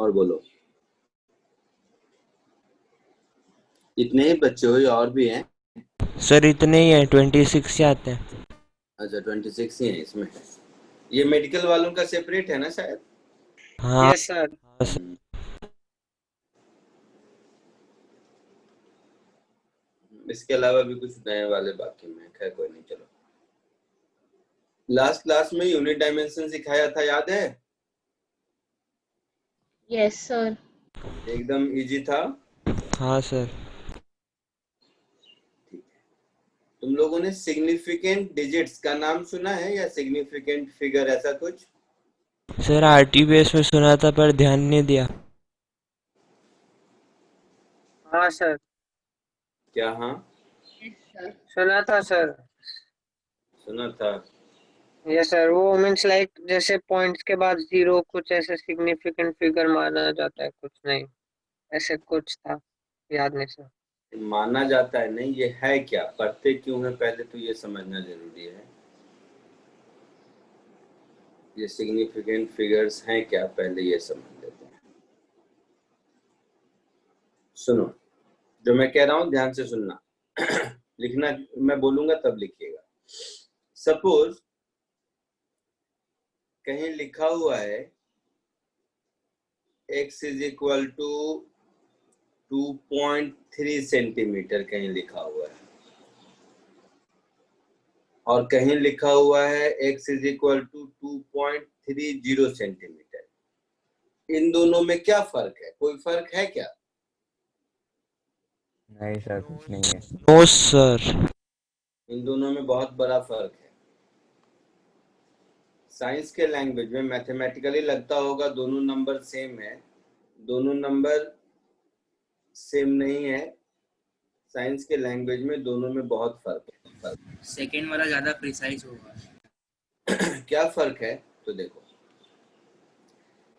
और बोलो। इतने ही बच्चे हो या और भी हैं? सर इतने ही है, 26 आते हैं। अच्छा 26 ही हैं इसमें। ये मेडिकल वालों का सेपरेट है ना शायद। हाँ। Yes sir. हाँ सर। हम्म, इसके अलावा भी कुछ नए वाले बाकी में, खैर कोई नहीं, चलो। लास्ट क्लास में यूनिट डायमेंशन सिखाया था, याद है? Yes sir. एकदम इजी था। हाँ सर। तुम लोगों ने सिग्निफिकेंट डिजिट्स का नाम सुना है या सिग्निफिकेंट फिगर, ऐसा कुछ? सर आरटीबीएस में सुना था पर ध्यान नहीं दिया। हाँ सर। क्या? हाँ यस सर। सुना था सर। सुना था। यस सर, वो मीन्स लाइक जैसे पॉइंट्स के बाद जीरो कुछ ऐसे सिग्निफिकेंट फिगर माना जाता है, कुछ नहीं ऐसे कुछ था, याद नहीं सर। माना जाता है नहीं, ये है क्या, पढ़ते क्यों है पहले तो ये समझना जरूरी है। ये सिग्निफिकेंट फिगर्स हैं क्या, पहले ये समझ लेते हैं। सुनो, जो मैं कह रहा हूं ध्यान से सुनना। लिखना, मैं बोलूंगा तब लिखिएगा। सपोज कहीं लिखा हुआ है x is equal to 2.3 centimetre, कहीं लिखा हुआ है, और कहीं लिखा हुआ है x is equal to 2.30 centimetre. इन दोनों में क्या फर्क है, कोई फर्क है क्या? नहीं सर, कुछ नहीं है। No sir. इन दोनों में बहुत बड़ा फर्क है। साइंस के लैंग्वेज में मैथमेटिकली लगता होगा दोनों नंबर सेम है, दोनों नंबर सेम नहीं है। साइंस के लैंग्वेज में दोनों में बहुत फर्क है। सेकेंड वाला ज्यादा प्रिसाइज होगा। क्या फर्क है? तो देखो,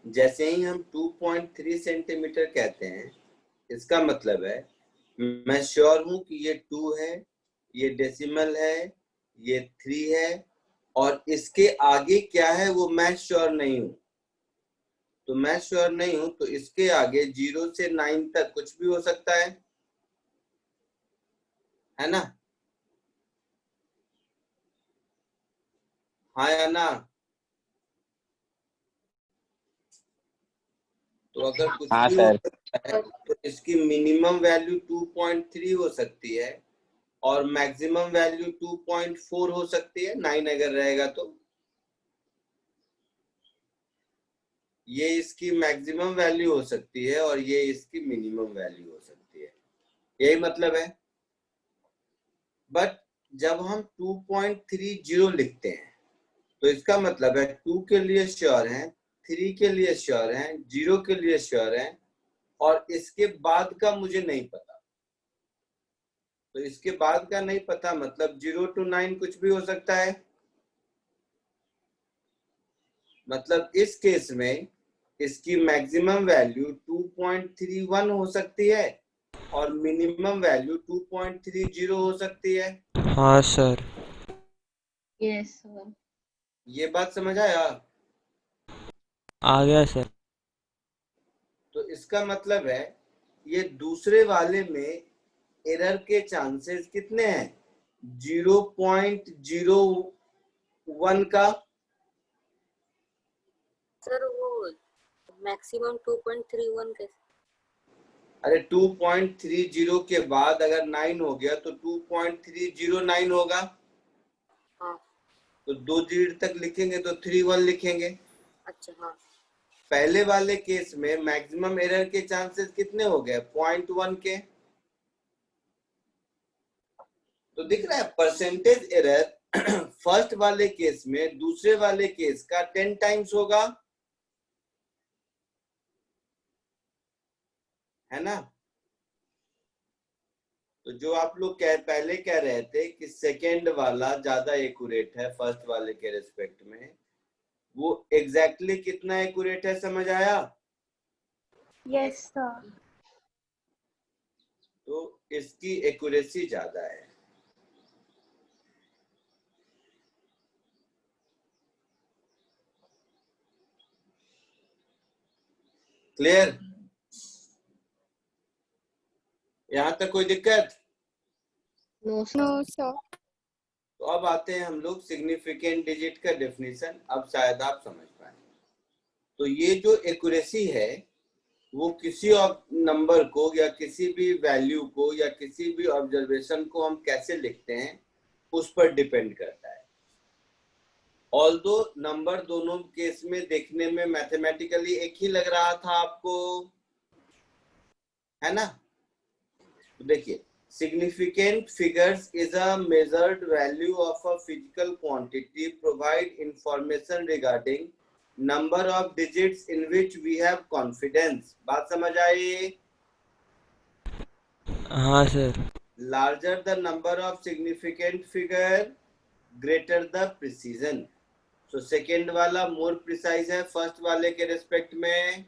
जैसे ही हम 2.3 सेंटीमीटर कहते हैं, इसका मतलब है मैं श्योर हूं कि ये 2 है, ये डेसिमल है, ये 3 है, और इसके आगे क्या है वो मैं श्योर नहीं हूं। तो मैं श्योर नहीं हूं तो इसके आगे 0 से 9 तक कुछ भी हो सकता है ना? हाँ या ना? तो अगर कुछ हाँ भी हो सर। सकता है तो इसकी मिनिमम वैल्यू 2.3 हो सकती है और मैक्सिमम वैल्यू 2.4 हो सकती है, 9 अगर रहेगा तो। ये इसकी मैक्सिमम वैल्यू हो सकती है और ये इसकी मिनिमम वैल्यू हो सकती है, यही मतलब है। बट जब हम 2.30 लिखते हैं तो इसका मतलब है 2 के लिए श्योर है, 3 के लिए श्योर है, 0 के लिए श्योर है, और इसके बाद का मुझे नहीं पता। तो इसके बाद का नहीं पता मतलब 0 to 9 कुछ भी हो सकता है। मतलब इस केस में इसकी मैक्सिमम वैल्यू 2.31 हो सकती है और मिनिमम वैल्यू 2.30 हो सकती है। हाँ सर। Yes sir. ये बात समझ आया? आ गया सर। तो इसका मतलब है ये दूसरे वाले में एरर के चांसेस कितने हैं? 0.01 का। सर वो मैक्सिमम 2.31 कैसे? अरे 2.30 के बाद अगर 9 हो गया तो 2.309 होगा। हाँ। तो 2 डिजिट तक लिखेंगे तो 31 लिखेंगे। अच्छा हाँ। पहले वाले केस में मैक्सिमम एरर के चांसेस कितने हो गए? 0.1 के। तो दिख रहा है परसेंटेज एरर फर्स्ट वाले केस में दूसरे वाले केस का 10 टाइम्स होगा, है ना? तो जो आप लोग पहले कह रहे थे कि सेकेंड वाला ज्यादा एक्यूरेट है फर्स्ट वाले के रिस्पेक्ट में, वो एग्जैक्टली कितना एक्यूरेट है, समझ आया? Yes sir. तो इसकी एक्यूरेसी ज्यादा है। क्लियर? यहां तक कोई दिक्कत? No sir. No sir. तो अब आते हैं हम लोग सिग्निफिकेंट डिजिट का डेफिनेशन, अब शायद आप समझ पाए। तो ये जो एक्यूरेसी है वो किसी नंबर को या किसी भी वैल्यू को या किसी भी ऑब्जर्वेशन को हम कैसे लिखते हैं उस पर डिपेंड करता है। ऑल्दो नंबर दोनों केस में देखने में मैथमेटिकली एक ही लग रहा था आपको, है ना? तो देखिए, significant figures is a measured value of a physical quantity, provide information regarding number of digits in which we have confidence। बात समझ आई? हाँ sir. Larger the number of significant figure, greater the precision। So second वाला more precise है first वाले के respect में।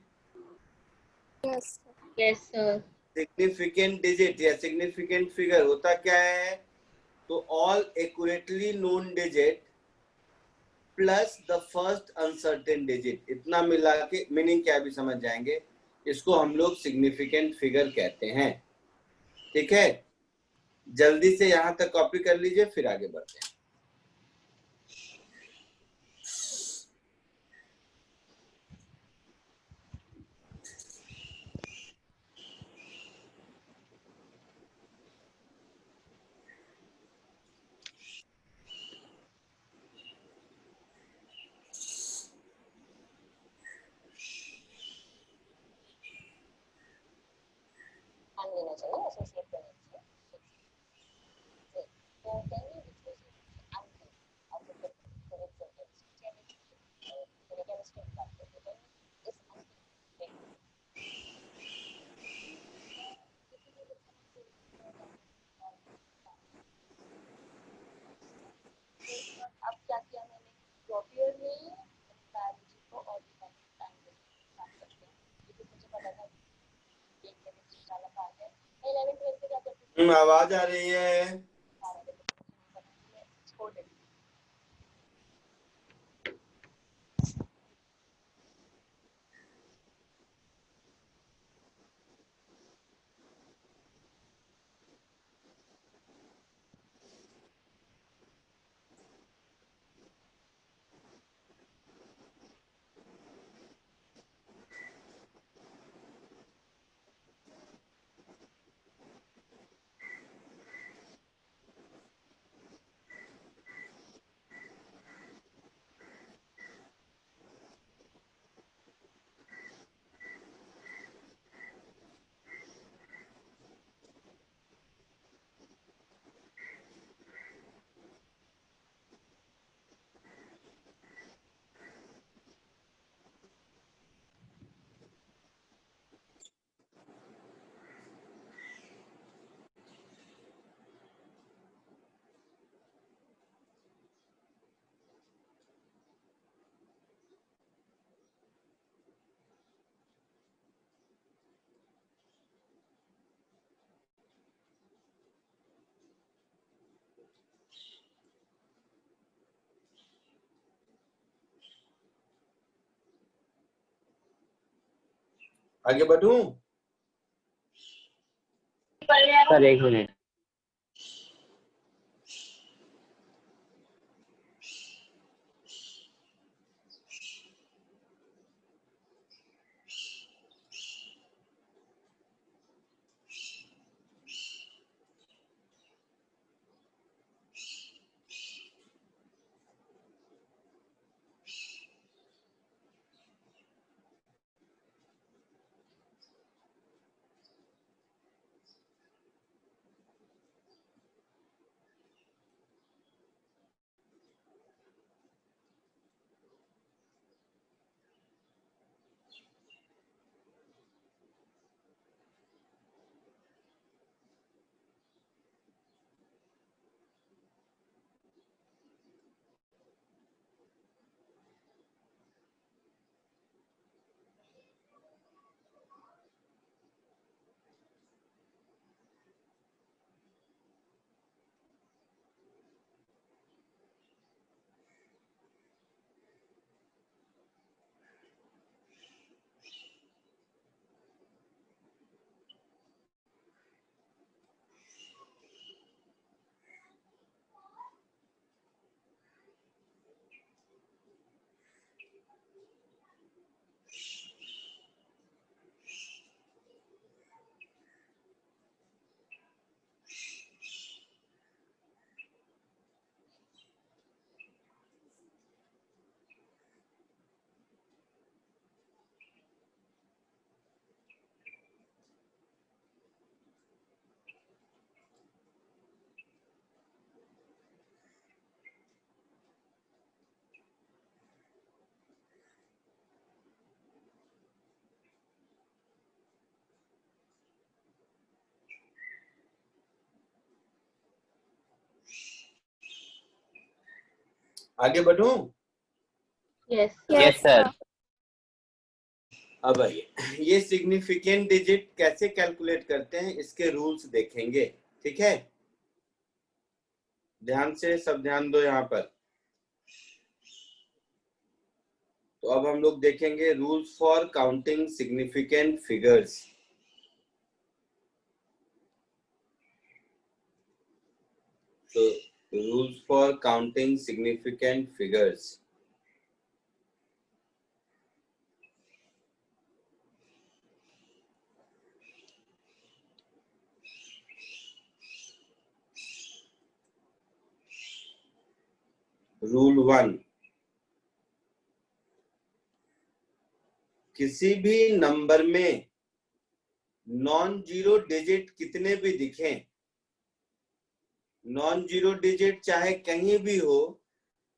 Yes sir. Yes sir. Significant digit या significant figure होता क्या है? तो all accurately known digit plus the first uncertain digit, इतना मिला के मीनिंग क्या भी समझ जाएंगे। इसको हम लोग सिग्निफिकेंट फिगर कहते हैं। ठीक है, जल्दी से यहां तक कॉपी कर लीजिए, फिर आगे बढ़ते हैं। आवाज आ रही है? आगे बढ़ूं? सर एक मिनट। आगे बढ़ूं? Yes. Yes, sir. अब आइए, ये सिग्निफिकेंट डिजिट कैसे कैलकुलेट करते हैं इसके रूल्स देखेंगे, ठीक है? ध्यान से सब ध्यान दो यहाँ पर। तो अब हम लोग देखेंगे rules for counting significant figures. तो rules for counting significant figures. Rule 1, किसी भी नंबर में नॉन जीरो डिजिट कितने भी दिखें, नॉन जीरो डिजिट चाहे कहीं भी हो,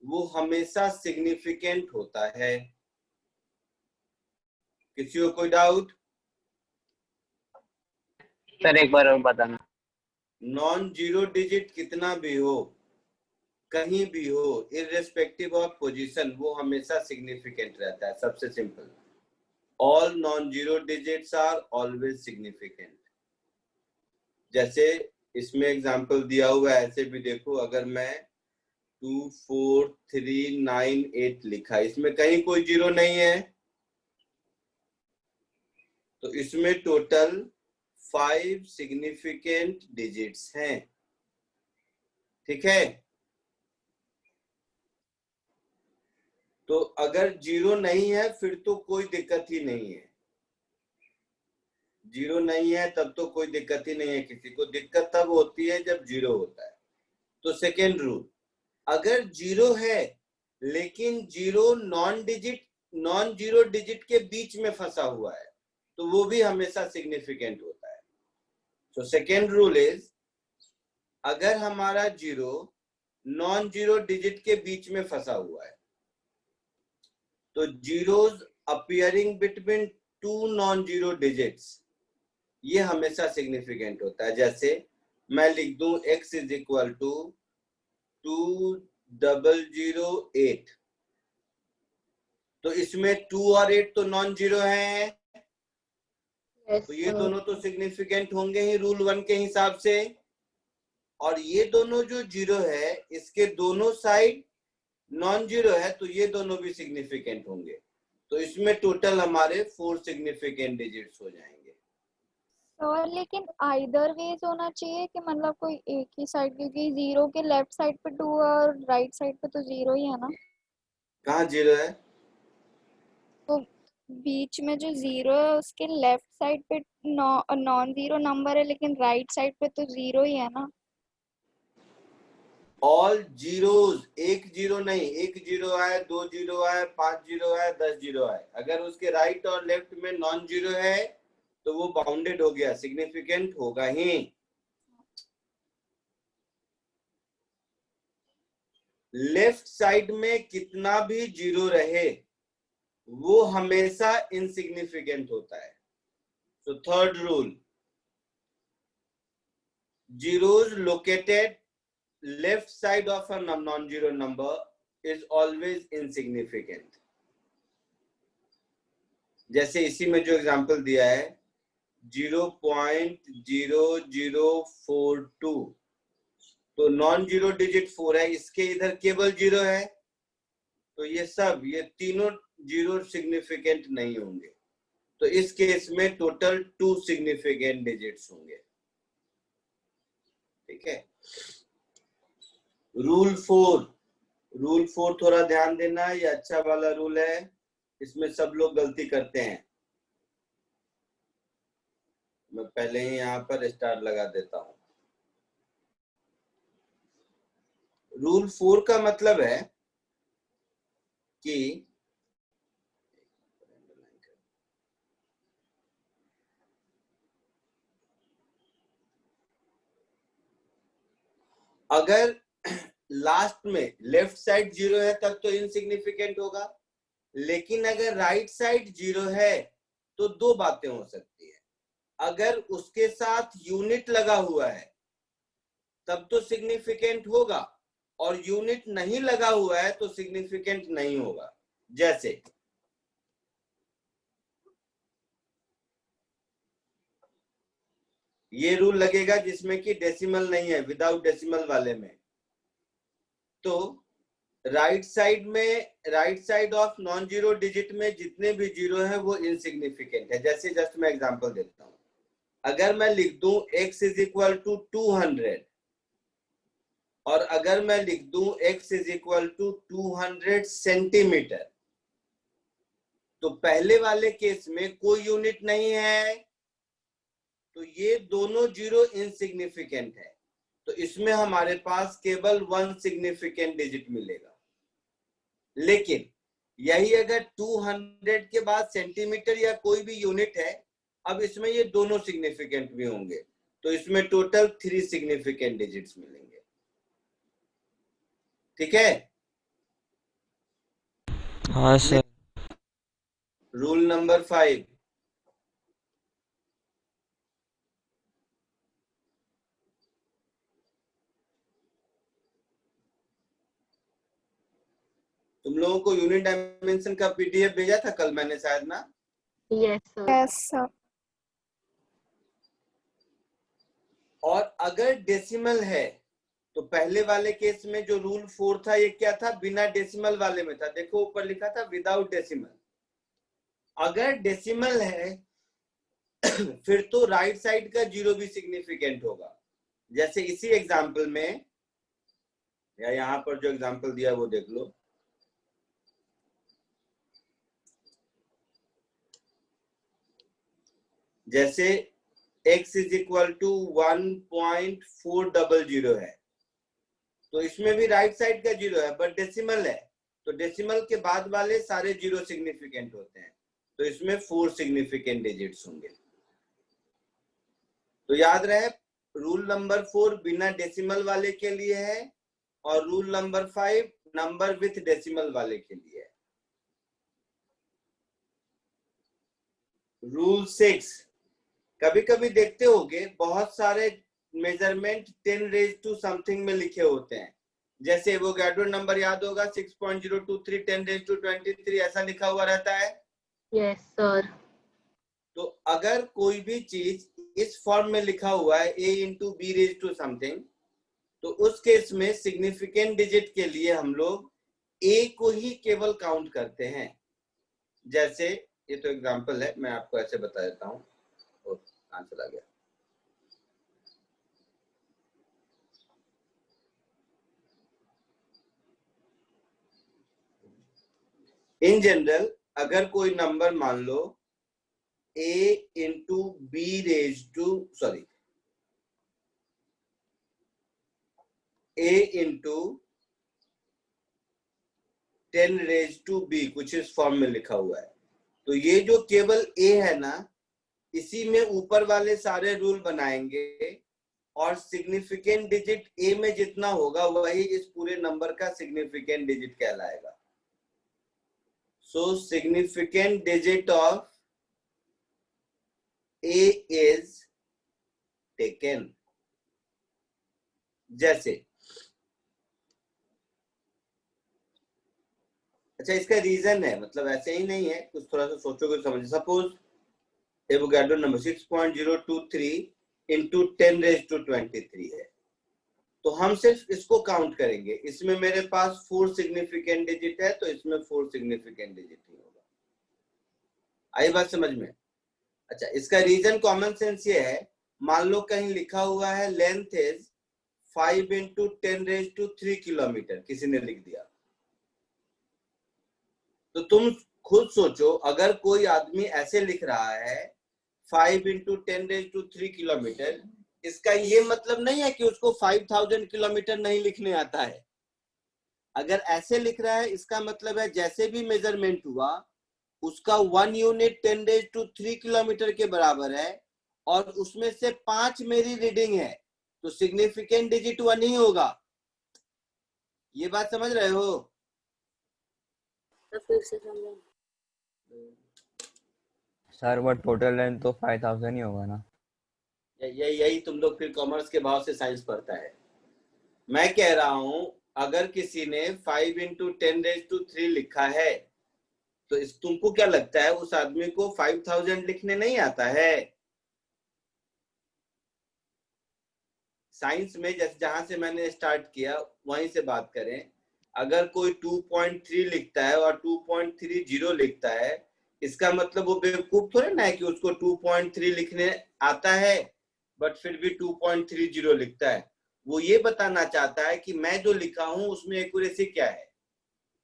वो हमेशा सिग्निफिकेंट होता है। किसी को कोई डाउट? सर एक बार और बताना। नॉन जीरो डिजिट कितना भी हो, कहीं भी हो, इररिस्पेक्टिव ऑफ पोजीशन, वो हमेशा सिग्निफिकेंट रहता है। सबसे simple, all non zero digits are always significant. जैसे इसमें एग्जांपल दिया हुआ है, ऐसे भी देखो, अगर मैं 2 4 3 9 8 लिखा, इसमें कहीं कोई जीरो नहीं है, तो इसमें टोटल 5 सिग्निफिकेंट डिजिट्स हैं, ठीक है? तो अगर जीरो नहीं है फिर तो कोई दिक्कत ही नहीं है, जीरो नहीं है तब तो कोई दिक्कत ही नहीं है। किसी को दिक्कत तब होती है जब जीरो होता है। तो सेकेंड रूल, अगर जीरो है लेकिन जीरो नॉन जीरो डिजिट के बीच में फंसा हुआ है, तो वो भी हमेशा सिग्निफिकेंट होता है। तो सेकेंड रूल इज, अगर हमारा जीरो नॉन जीरो डिजिट के बीच में फंसा हुआ है, तो zeros appearing between 2 non zero digits, ये हमेशा सिग्निफिकेंट होता है। जैसे मैं लिख दूं x इज इक्वल टू 2008, तो इसमें 2 और 8 तो नॉन जीरो है, Yes, तो ये sir. दोनों तो सिग्निफिकेंट होंगे ही रूल 1 के हिसाब से। और ये दोनों जो जीरो है, इसके दोनों साइड नॉन जीरो है, तो ये दोनों भी सिग्निफिकेंट होंगे। तो इसमें टोटल हमारे 4 सिग्निफिकेंट डिजिट्स हो जाएंगे। सर लेकिन आइदर वेज होना चाहिए कि मतलब कोई एक ही साइड, क्योंकि जीरो के लेफ्ट साइड पे 2 और राइट साइड पे तो जीरो ही है ना। कहाँ जीरो है? तो बीच में जो जीरो है उसके लेफ्ट साइड पे नॉन जीरो नंबर है, लेकिन राइट साइड पे तो जीरो ही है ना। ऑल जीरोज, एक जीरो नहीं, एक जीरो है, 2 जीरो है, 5 जीरो है, 10 जीरो है, अगर उसके राइट और लेफ्ट में नॉन जीरो है तो वो बाउंडेड हो गया, सिग्निफिकेंट होगा ही। लेफ्ट साइड में कितना भी जीरो रहे वो हमेशा इनसिग्निफिकेंट होता है। तो third rule, zeros located left side of a non zero number is always insignificant. जैसे इसी में जो एग्जांपल दिया है 0.0042, तो नॉन जीरो डिजिट 4 है, इसके इधर केवल जीरो है, तो ये तीनों जीरो सिग्निफिकेंट नहीं होंगे। तो इस केस में टोटल 2 सिग्निफिकेंट डिजिट्स होंगे, ठीक है? रूल 4 थोड़ा ध्यान देना, ये अच्छा वाला रूल है, इसमें सब लोग गलती करते हैं। मैं पहले ही यहाँ पर स्टार लगा देता हूं। रूल 4 का मतलब है कि अगर लास्ट में लेफ्ट साइड जीरो है तब तो इनसिग्निफिकेंट होगा, लेकिन अगर राइट साइड जीरो है तो दो बातें हो सकती है। अगर उसके साथ यूनिट लगा हुआ है तब तो सिग्निफिकेंट होगा, और यूनिट नहीं लगा हुआ है तो सिग्निफिकेंट नहीं होगा। जैसे ये रूल लगेगा जिसमें कि डेसिमल नहीं है, विदाउट डेसिमल वाले में। तो right side of non zero digit में जितने भी जीरो है वो इनसिग्निफिकेंट है। जैसे जस्ट मैं एग्जांपल देता हूं, अगर मैं लिख दूं x इज इक्वल टू 200 और अगर मैं लिख दूं x is equal to 200 centimetre, तो पहले वाले केस में कोई यूनिट नहीं है, तो ये दोनों जीरो इनसिग्निफिकेंट है। तो इसमें हमारे पास केवल 1 सिग्निफिकेंट डिजिट मिलेगा। लेकिन यही अगर 200 के बाद सेंटीमीटर या कोई भी यूनिट है, अब इसमें ये दोनों सिग्निफिकेंट भी होंगे, तो इसमें टोटल 3 सिग्निफिकेंट डिजिट्स मिलेंगे। ठीक है? हाँ सर। रूल नंबर 5, तुम लोगों को यूनिट डायमेंशन का पीडीएफ भेजा था कल मैंने शायद ना? Yes, sir. Yes sir. और अगर डेसिमल है तो पहले वाले केस में जो रूल 4 था ये क्या था? बिना डेसिमल वाले में था। देखो ऊपर लिखा था विदाउट डेसिमल। अगर डेसिमल है फिर तो राइट साइड का जीरो भी सिग्निफिकेंट होगा। जैसे इसी एग्जांपल में, या यहाँ पर जो एग्जांपल दिया वो देख लो। जैसे x इज इक्वल टू 1.400 है, तो इसमें भी राइट साइड का जीरो है बट डेसिमल है, तो डेसिमल के बाद वाले सारे जीरो सिग्निफिकेंट होते हैं, तो इसमें 4 सिग्निफिकेंट डिजिट्स होंगे। तो याद रहे, रूल नंबर 4 बिना डेसिमल वाले के लिए है और rule number 5 number with decimal वाले के लिए है। रूल 6, कभी कभी देखते होगे बहुत सारे मेजरमेंट 10 रेज टू समथिंग में लिखे होते हैं। जैसे एवोगाड्रो नंबर याद होगा 6.023 10 रेज टू 23 ऐसा लिखा हुआ रहता है। Yes, sir. तो अगर कोई भी चीज इस फॉर्म में लिखा हुआ है a into B raise to something, तो उस केस में सिग्निफिकेंट डिजिट के लिए हम लोग a को ही केवल काउंट करते हैं। जैसे ये तो एग्जांपल है, मैं आपको ऐसे बता देता हूँ। कहां चला गया? इन जनरल अगर कोई नंबर मान लो a into B raise to sorry a into 10 raise to b कुछ इस फॉर्म में लिखा हुआ है, तो ये जो केवल a है ना, इसी में ऊपर वाले सारे रूल बनाएंगे और सिग्निफिकेंट डिजिट a में जितना होगा वही इस पूरे नंबर का सिग्निफिकेंट डिजिट कहलाएगा। सो significant digit of a is taken। जैसे अच्छा, इसका रीजन है, मतलब ऐसे ही नहीं है, कुछ थोड़ा सा सोचोगे समझ। Suppose Avogadro number 6.023 into 10 raise to 23 है, तो हम सिर्फ इसको काउंट करेंगे। इसमें मेरे पास 4 सिग्निफिकेंट डिजिट है, तो इसमें 4 सिग्निफिकेंट डिजिट ही होगा। आई बात समझ में? अच्छा, इसका रीजन कॉमन सेंस ये है, मान लो कहीं लिखा हुआ है length is 5 into 10 raise to 3 kilometre, किसी ने लिख दिया, तो तुम खुद सोचो, अगर कोई आदमी ऐसे लिख रहा है 5 इंटू 10 रेज टू 3 किलोमीटर, इसका ये मतलब नहीं है कि उसको 5000 किलोमीटर नहीं लिखने आता है। अगर ऐसे लिख रहा है, इसका मतलब है जैसे भी मेजरमेंट हुआ उसका 1 यूनिट 10 रेज टू 3 किलोमीटर के बराबर है और उसमें से 5 मेरी रीडिंग है, तो सिग्निफिकेंट डिजिट 1 ही होगा। ये बात समझ रहे हो? तो फिर से समझो। सर वो टोटल लेंथ तो 5000 ही होगा ना? यही तुम लोग फिर कॉमर्स के भाव से साइंस पढ़ता है। मैं कह रहा हूं अगर किसी ने 5 × 10⁻³ लिखा है तो तुमको क्या लगता है उस आदमी को 5000 लिखने नहीं आता है? साइंस में जैसे जहां से मैंने स्टार्ट किया वहीं से बात करें। अगर कोई 2.3 लिखता है और 2.30 लिखता है, इसका मतलब वो बेवकूफ थोड़े ना है कि उसको 2.3 लिखने आता है बट फिर भी 2.30 लिखता है। वो ये बताना चाहता है कि मैं जो लिखा हूं उसमें एक्यूरेसी क्या है।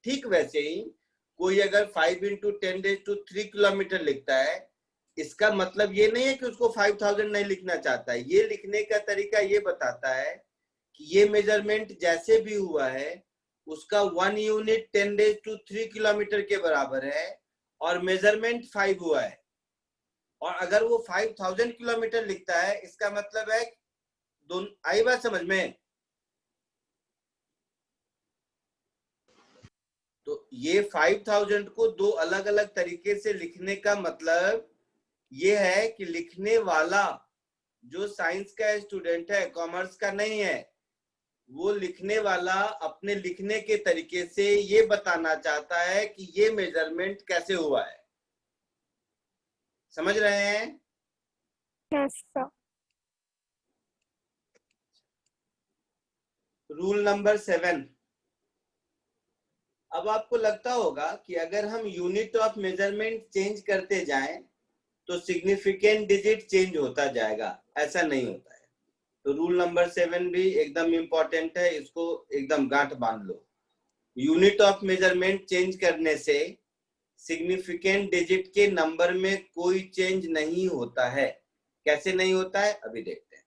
ठीक वैसे ही कोई अगर 5 × 10⁻³ किलोमीटर लिखता है, इसका मतलब ये नहीं है कि उसको 5000 नहीं लिखना चाहता है। ये लिखने का तरीका ये बताता है कि ये मेजरमेंट जैसे भी हुआ है उसका 1 यूनिट 10⁻³ किलोमीटर के बराबर है और मेजरमेंट 5 हुआ है। और अगर वो 5000 किलोमीटर लिखता है, इसका मतलब है दोनों। आई बात समझ में? तो ये 5000 को दो अलग अलग तरीके से लिखने का मतलब ये है कि लिखने वाला जो साइंस का स्टूडेंट है, कॉमर्स का नहीं है, वो लिखने वाला अपने लिखने के तरीके से ये बताना चाहता है कि ये मेजरमेंट कैसे हुआ है। समझ रहे हैं? Yes sir. Rule number 7। अब आपको लगता होगा कि अगर हम यूनिट ऑफ मेजरमेंट चेंज करते जाएं तो सिग्निफिकेंट डिजिट चेंज होता जाएगा। ऐसा नहीं होता है। तो रूल नंबर 7 भी एकदम इंपॉर्टेंट है, इसको एकदम गांठ बांध लो। यूनिट ऑफ मेजरमेंट चेंज करने से सिग्निफिकेंट डिजिट के नंबर में कोई चेंज नहीं होता है। कैसे नहीं होता है अभी देखते हैं।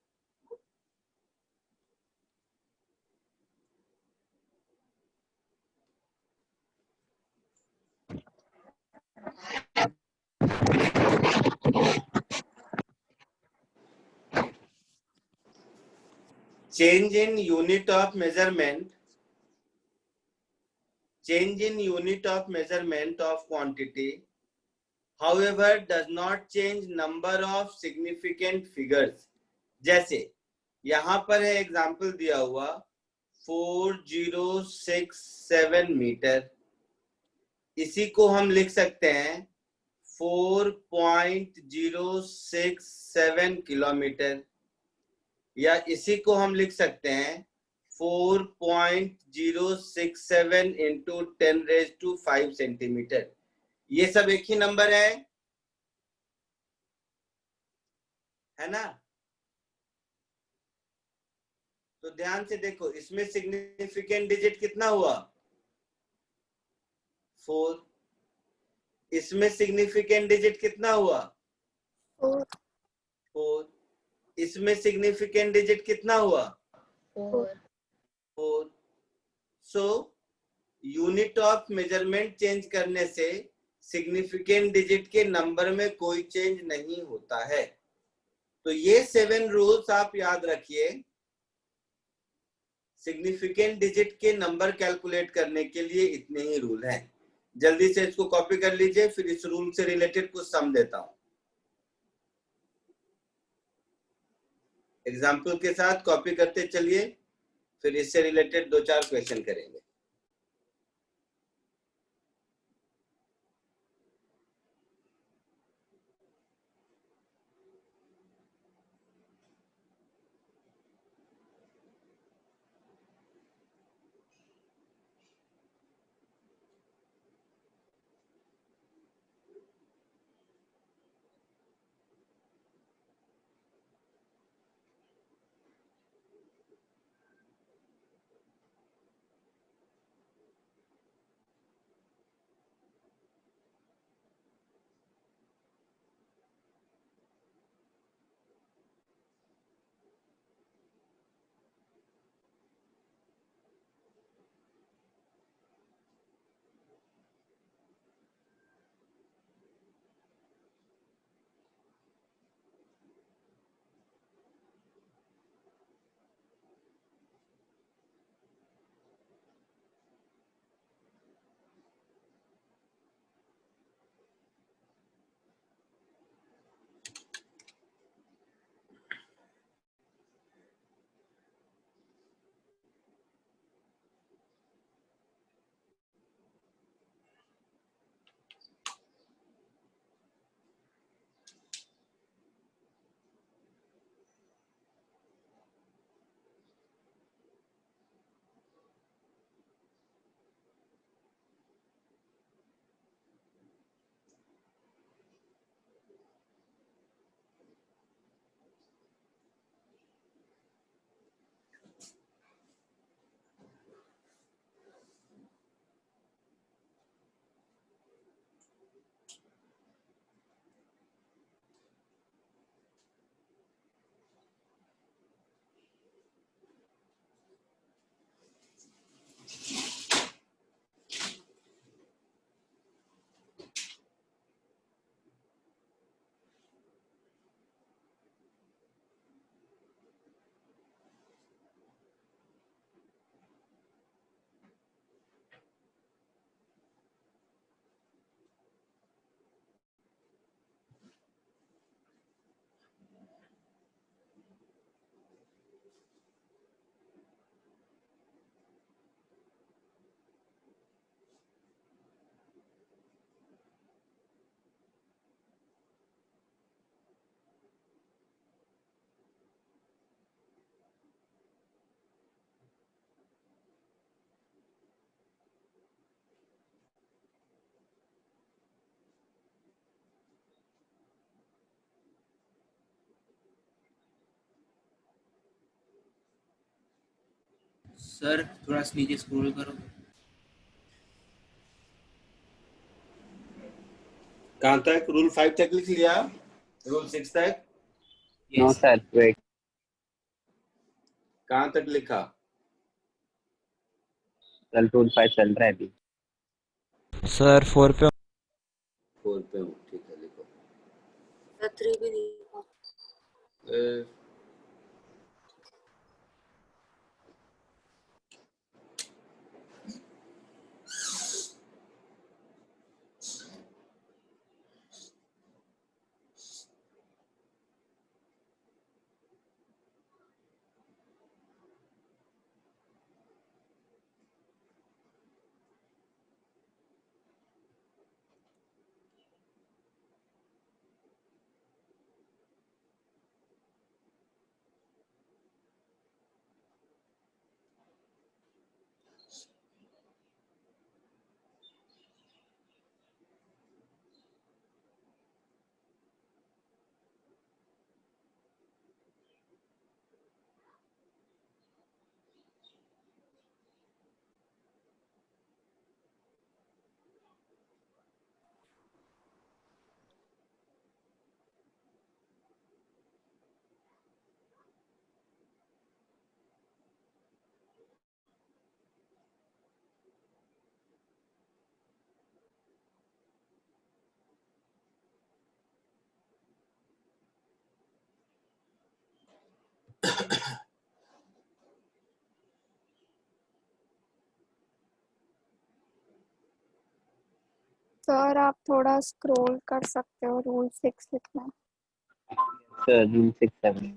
Change in unit of measurement of quantity, however, does not change number of significant figures. जैसे यहां पर है एग्जाम्पल दिया हुआ 4067 मीटर, इसी को हम लिख सकते हैं 4.067 किलोमीटर, या इसी को हम लिख सकते हैं 4.067 इंटू 10⁵ सेंटीमीटर। ये सब एक ही नंबर है ना? तो ध्यान से देखो, इसमें सिग्निफिकेंट डिजिट कितना हुआ? 4। इसमें सिग्निफिकेंट डिजिट कितना हुआ? 4। इसमें सिग्निफिकेंट डिजिट कितना हुआ? 4। So unit of measurement change करने से सिग्निफिकेंट डिजिट के नंबर में कोई चेंज नहीं होता है। तो ये 7 रूल्स आप याद रखिए सिग्निफिकेंट डिजिट के नंबर कैलकुलेट करने के लिए। इतने ही रूल हैं। जल्दी से इसको कॉपी कर लीजिए, फिर इस रूल से रिलेटेड कुछ सम देता हूं। एग्जाम्पल के साथ कॉपी करते चलिए, फिर इससे रिलेटेड 2-4 क्वेश्चन करेंगे। सर थोड़ा नीचे स्क्रॉल करो। कहाँ तक? रूल 5 तक लिख लिया? रूल 6 तक? No yes sir, wait. कहाँ तक लिखा? कल रूल 5 चल रहा है अभी। सर 4 पे 4 पे हूँ, ठीक है, लिखो। सर 3 भी नहीं लिखा। ए, सर आप थोड़ा स्क्रॉल कर सकते हो, रूल 6 लिखना है। Sir rule 6 7।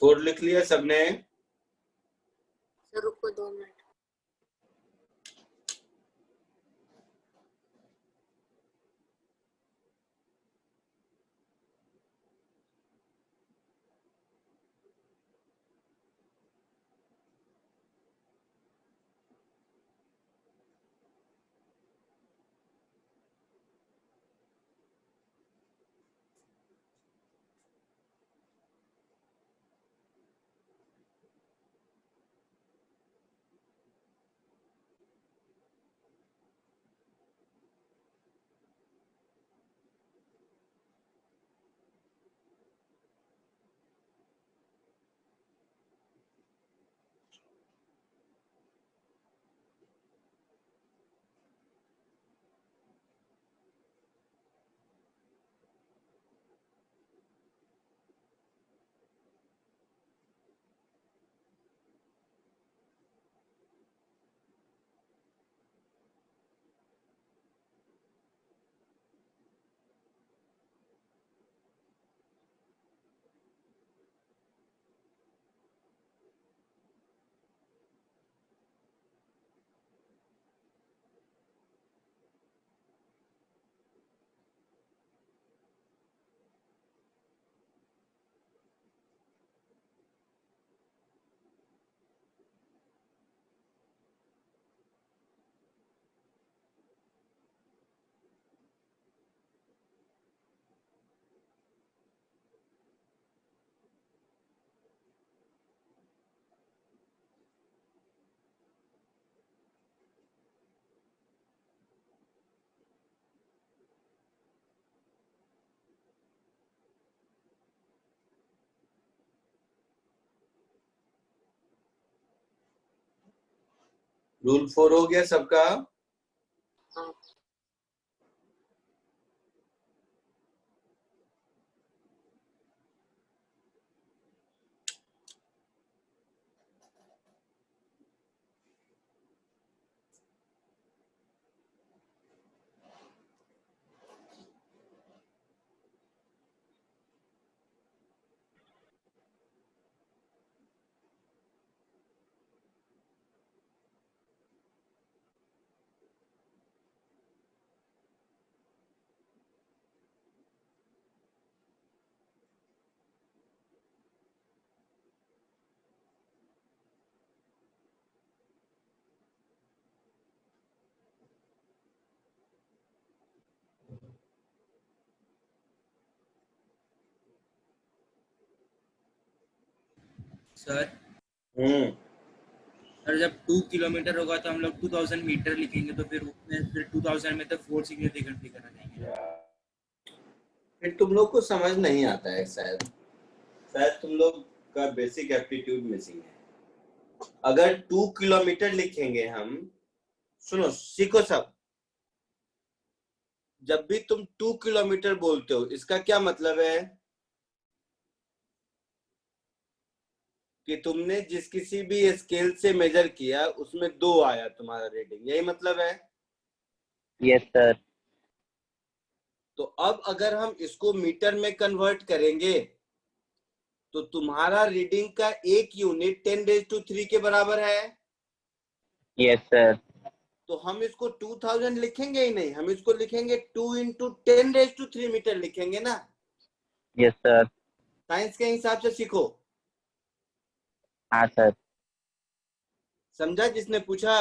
4 लिख लिया सबने? सर रुको 2 मिनट। रूल 4 हो गया सबका? हाँ सर हम्म सर जब 2 किलोमीटर होगा तो हम लोग 2000 मीटर लिखेंगे, तो फिर उसमें फिर 2000 में तो 4 सिग्निफिकेंट फिगर आ जाएंगे। फिर तुम लोग को समझ नहीं आता है, शायद शायद तुम लोग का बेसिक एप्टीट्यूड मिसिंग है। अगर 2 किलोमीटर लिखेंगे हम, सुनो सीखो सब, जब भी तुम 2 किलोमीटर बोलते हो इसका क्या मतलब है कि तुमने जिस किसी भी स्केल से मेजर किया उसमें 2 आया तुम्हारा रीडिंग, यही मतलब है। Yes sir. तो अब अगर हम इसको मीटर में कन्वर्ट करेंगे तो तुम्हारा रीडिंग का एक यूनिट 10⁻³ के बराबर है। Yes sir. तो हम इसको 2000 लिखेंगे ही नहीं, हम इसको लिखेंगे 2 × 10⁻³ मीटर लिखेंगे ना। Yes sir. साइंस के हिसाब से सीखो। हाँ सर। समझा जिसने पूछा?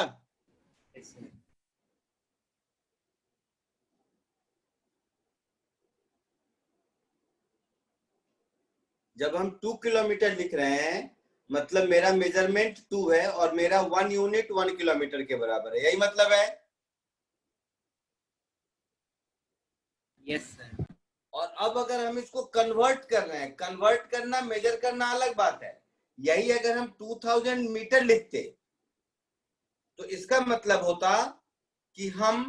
जब हम 2 किलोमीटर लिख रहे हैं मतलब मेरा मेजरमेंट 2 है और मेरा 1 यूनिट 1 किलोमीटर के बराबर है, यही मतलब है। Yes sir. और अब अगर हम इसको कन्वर्ट कर रहे हैं, कन्वर्ट करना मेजर करना अलग बात है। यही अगर हम 2000 मीटर लिखते तो इसका मतलब होता कि हम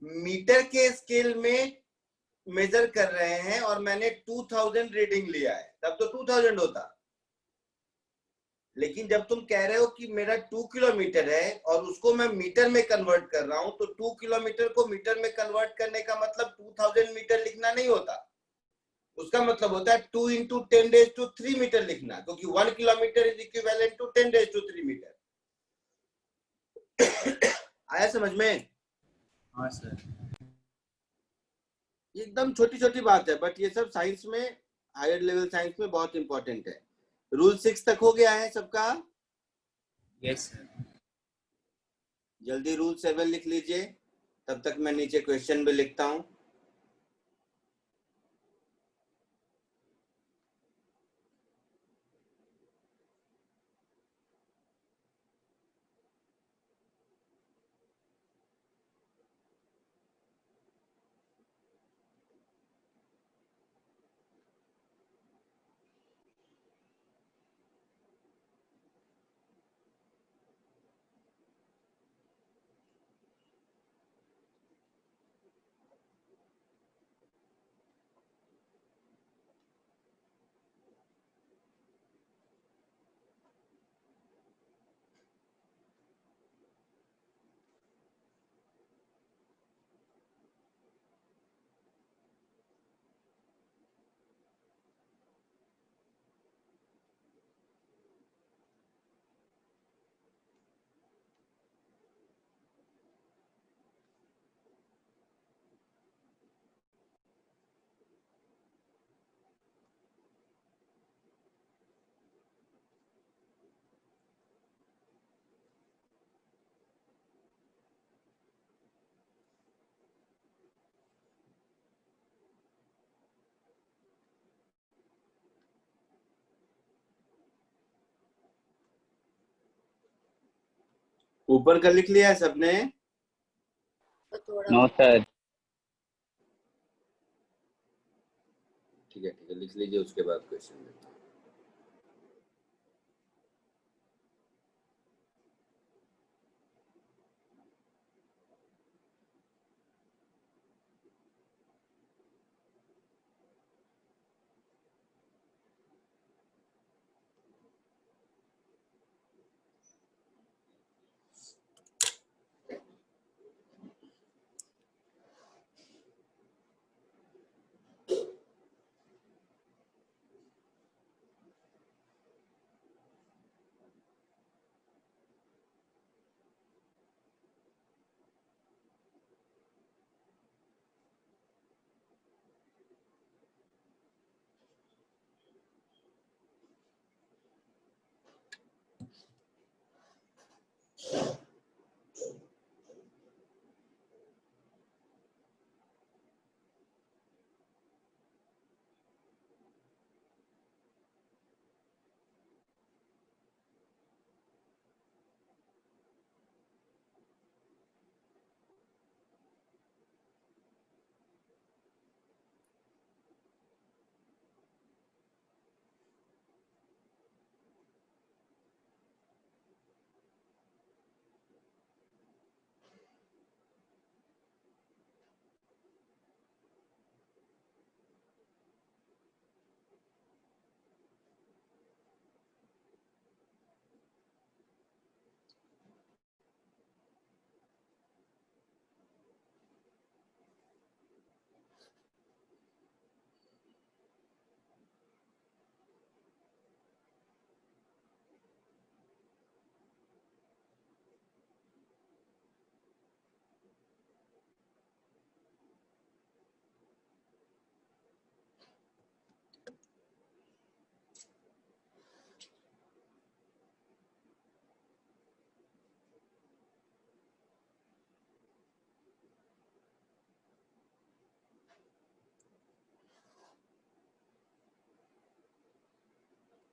मीटर के स्केल में मेजर कर रहे हैं और मैंने 2000 रीडिंग लिया है, तब तो 2000 होता। लेकिन जब तुम कह रहे हो कि मेरा 2 किलोमीटर है और उसको मैं मीटर में कन्वर्ट कर रहा हूं, तो 2 किलोमीटर को मीटर में कन्वर्ट करने का मतलब 2000 मीटर लिखना नहीं होता। उसका मतलब होता है 2 × 10⁻³ मीटर लिखना, क्योंकि 1 kilometre is equivalent to 10⁻³ metre. आया समझ में? हाँ सर। एकदम छोटी छोटी बात है, बट ये सब साइंस में, हायर लेवल साइंस में बहुत इंपॉर्टेंट है। रूल 6 तक हो गया है सबका? Yes sir. जल्दी रूल 7 लिख लीजिए, तब तक मैं नीचे क्वेश्चन भी लिखता हूं। ऊपर का लिख लिया है सबने? तो थोड़ा नो सर। ठीक है लिख लीजिए, उसके बाद क्वेश्चन देता हूं।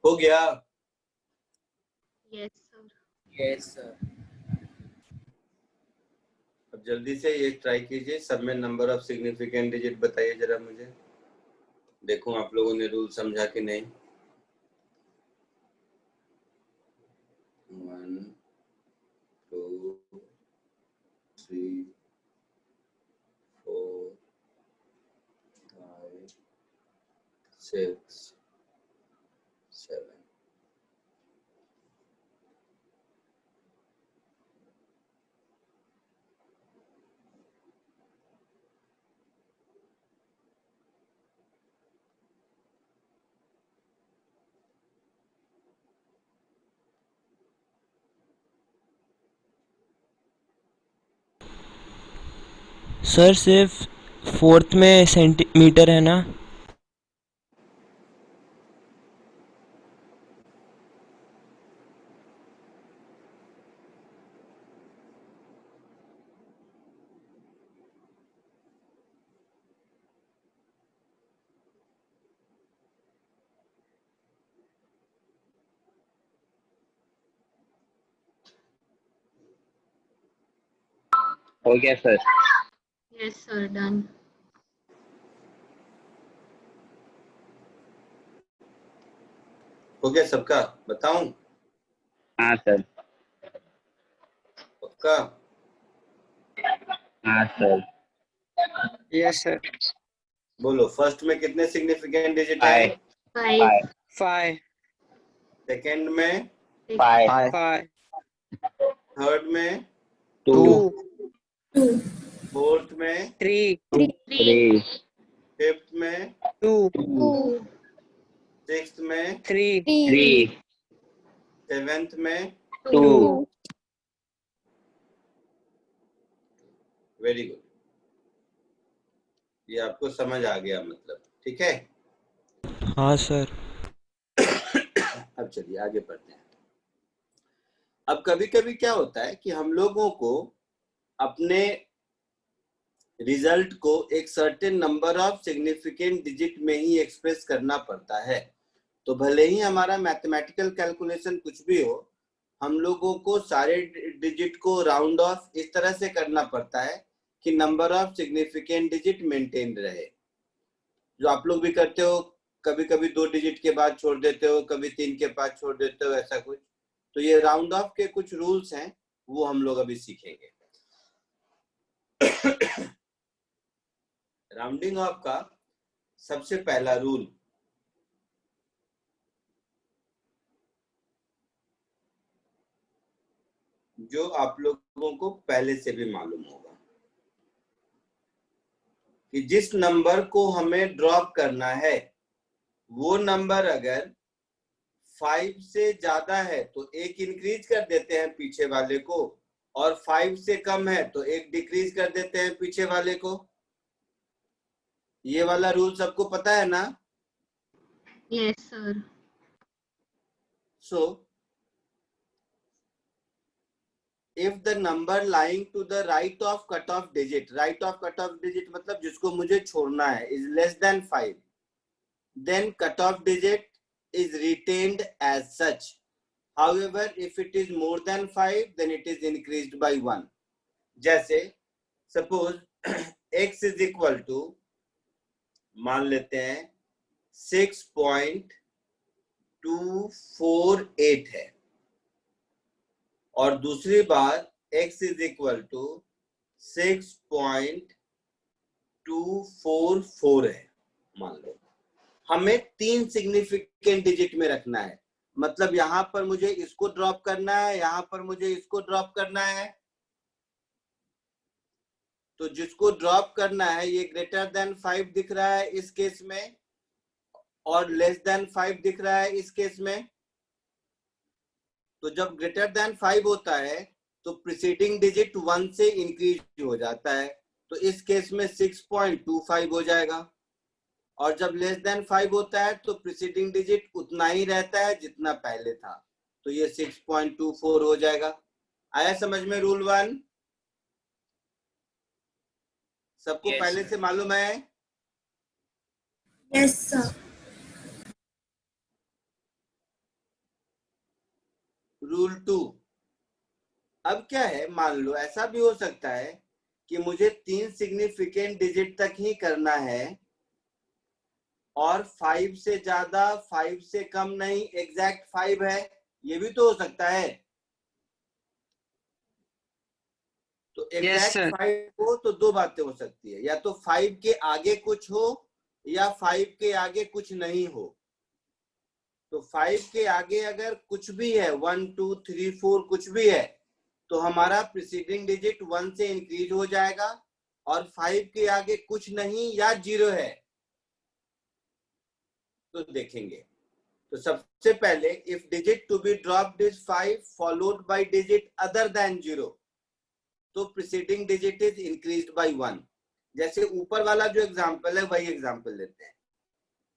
हो गया? Yes, sir. Yes sir. अब जल्दी से ये ट्राई कीजिए, सब में नंबर ऑफ सिग्निफिकेंट डिजिट बताइए जरा मुझे, देखूं आप लोगों ने रूल समझा कि नहीं। 1 2 3 4 5 6 7। सर सिर्फ फोर्थ में सेंटीमीटर है ना? हो गया सर। Yes, sir. Done. हो गया सबका? बताऊं? हाँ सर। पक्का? हाँ सर। Yes sir. बोलो, फर्स्ट में कितने सिग्निफिकेंट डिजिट है? 5 5. 5 सेकंड में? 5 5 थर्ड में? 2 2 फोर्थ में? 3 3 फिफ्थ में? 2 2 सिक्स्थ में? 3 3 सेवेंथ में? 2 वेरी गुड, ये आपको समझ आ गया मतलब, ठीक है। हाँ सर। अब चलिए आगे बढ़ते हैं। अब कभी कभी क्या होता है कि हम लोगों को अपने रिजल्ट को एक certain number of significant digit में ही एक्सप्रेस करना पड़ता है। तो भले ही हमारा मैथमेटिकल कैलकुलेशन कुछ भी हो, हम लोगों को सारे डिजिट को राउंड ऑफ इस तरह से करना पड़ता है कि number of significant digit maintain रहे। जो आप लोग भी करते हो, कभी कभी 2 डिजिट के बाद छोड़ देते हो, कभी 3 के बाद छोड़ देते हो, ऐसा कुछ। तो ये राउंड ऑफ के कुछ रूल्स हैं, वो हम लोग अभी सीखेंगे। राउंडिंग ऑफ का सबसे पहला रूल, जो आप लोगों को पहले से भी मालूम होगा, कि जिस नंबर को हमें ड्रॉप करना है वो नंबर अगर 5 से ज्यादा है तो एक इंक्रीज कर देते हैं पीछे वाले को, और 5 से कम है तो एक डिक्रीज कर देते हैं पीछे वाले को। ये वाला रूल सबको पता है ना? Yes, sir. So if the number lying to the right of cutoff digit, right of cutoff digit मतलब जिसको मुझे छोड़ना है, is less than 5, then cutoff digit is retained as such. However, if it is more than 5, then it is increased by 1. जैसे suppose x is equal to, मान लेते हैं 6.248 है, और दूसरी बार x is equal to 6.244 है, मान लो। हमें 3 सिग्निफिकेंट डिजिट में रखना है, मतलब यहां पर मुझे इसको ड्रॉप करना है, यहां पर मुझे इसको ड्रॉप करना है। तो जिसको ड्रॉप करना है ये ग्रेटर देन 5 दिख रहा है इस केस में, और लेस देन 5 दिख रहा है इस केस में। तो जब ग्रेटर देन 5 होता है तो प्रीसीडिंग डिजिट 1 से इंक्रीज हो जाता है, तो इस केस में 6.25 हो जाएगा। और जब लेस देन 5 होता है तो प्रीसीडिंग डिजिट उतना ही रहता है जितना पहले था, तो ये 6.24 हो जाएगा। आया समझ में रूल 1? सबको Yes, पहले sir. से मालूम है? Yes sir. रूल 2। अब क्या है, मान लो ऐसा भी हो सकता है कि मुझे 3 सिग्निफिकेंट डिजिट तक ही करना है और 5 से ज्यादा, 5 से कम नहीं, एग्जैक्ट 5 है, ये भी तो हो सकता है। तो एग्जैक्ट 5 हो तो दो बातें हो सकती है, या तो 5 के आगे कुछ हो या 5 के आगे कुछ नहीं हो। तो 5 के आगे अगर कुछ भी है, 1 2 3 4 कुछ भी है, तो हमारा प्रीसीडिंग डिजिट 1 से इंक्रीज हो जाएगा, और 5 के आगे कुछ नहीं या 0 है तो देखेंगे। तो सबसे पहले if digit to be dropped is 5 followed by digit other than 0, तो preceding digit is increased by 1। जैसे ऊपर वाला जो एग्जांपल है वही एग्जांपल लेते हैं।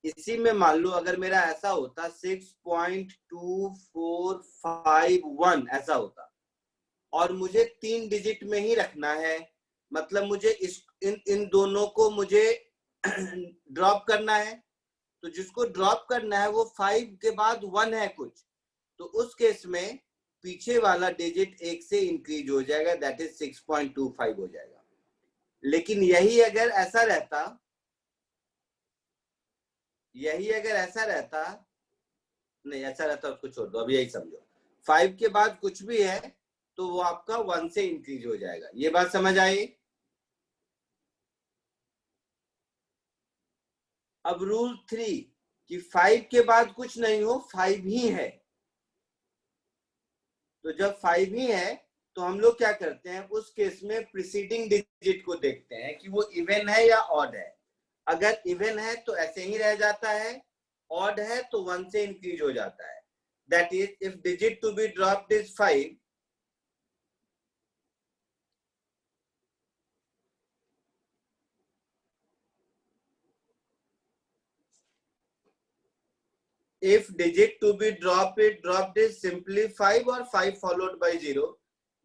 इसी में मान लो अगर मेरा ऐसा होता 6.2451 ऐसा होता, और मुझे 3 डिजिट में ही रखना है, मतलब मुझे इन दोनों को मुझे ड्रॉप करना है। तो जिसको ड्रॉप करना है वो 5 के बाद 1 है कुछ, तो उस केस में पीछे वाला डिजिट 1 से इंक्रीज हो जाएगा, दैट इज 6.25 हो जाएगा। लेकिन यही अगर ऐसा रहता नहीं, ऐसा रहता उसको छोड़ दो, अब यही समझो 5 के बाद कुछ भी है तो वो आपका 1 से इंक्रीज हो जाएगा। ये बात समझ आई? अब रूल 3 कि 5 के बाद कुछ नहीं हो, 5 ही है। तो जब 5 ही है तो हम लोग क्या करते हैं, उस केस में प्रीसीडिंग डिजिट को देखते हैं कि वो इवन है या ऑड है। अगर इवन है तो ऐसे ही रह जाता है, ऑड है तो 1 से इंक्रीज हो जाता है। That is if digit to be dropped is 5, if digit to be dropped is simply 5 or 5 followed by 0,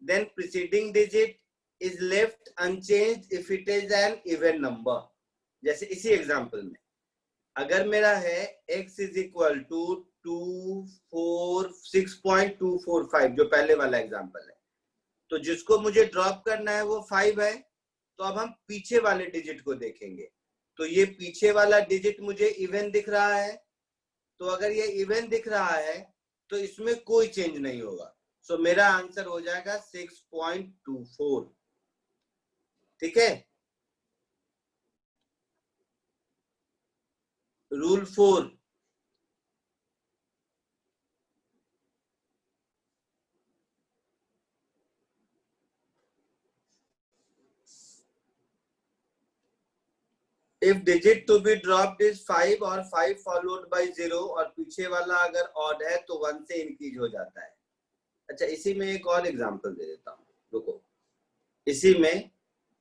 then preceding digit is left unchanged if it is an even number। जैसे इसी example में अगर मेरा है x is equal to 6.245 जो पहले वाला example है, तो जिसको मुझे ड्रॉप करना है वो 5 है। तो अब हम पीछे वाले डिजिट को देखेंगे, तो ये पीछे वाला डिजिट मुझे इवन दिख रहा है। तो अगर ये इवन दिख रहा है तो इसमें कोई चेंज नहीं होगा। सो मेरा आंसर हो जाएगा 6.24। ठीक है। Rule 4, if digit to be dropped is 5 और 5 फॉलोड बाय 0, और पीछे वाला अगर ऑड है तो 1 से इंक्रीज हो जाता है। अच्छा, इसी में एक और एग्जांपल दे देता हूं, रुको। इसी में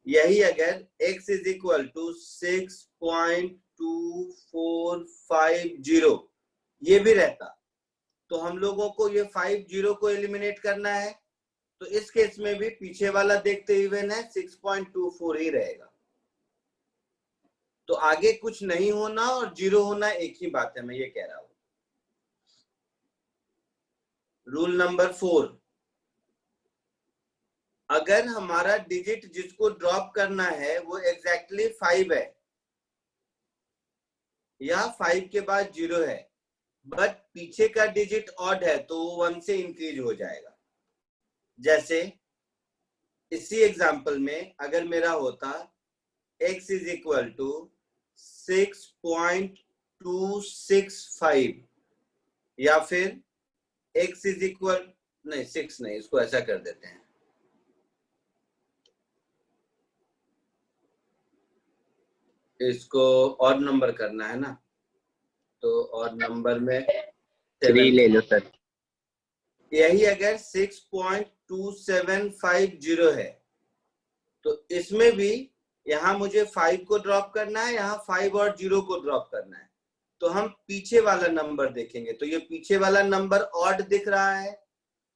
यही अगर x इज इक्वल टू 6.2450 ये भी रहता, तो हम लोगों को ये 5 0 को एलिमिनेट करना है। तो इस केस में भी पीछे वाला देखते इवन है, 6.24 ही रहेगा। तो आगे कुछ नहीं होना और 0 होना एक ही बात है, मैं ये कह रहा हूं। रूल नंबर 4, अगर हमारा डिजिट जिसको ड्रॉप करना है वो एग्जैक्टली 5 है या 5 के बाद 0 है, बट पीछे का डिजिट ऑड है, तो वो 1 से इंक्रीज हो जाएगा। जैसे इसी एग्जांपल में अगर मेरा होता x इज इक्वल टू 6.265 या फिर x इज इक्वल, नहीं 6 नहीं, इसको ऐसा कर देते हैं, इसको ऑड नंबर करना है ना, तो ऑड नंबर में 3 ले लो सर। यही अगर 6.2750 है तो इसमें भी यहाँ मुझे 5 को ड्रॉप करना है, यहाँ 5 और 0 को ड्रॉप करना है। तो हम पीछे वाला नंबर देखेंगे, तो ये पीछे वाला नंबर ऑड दिख रहा है,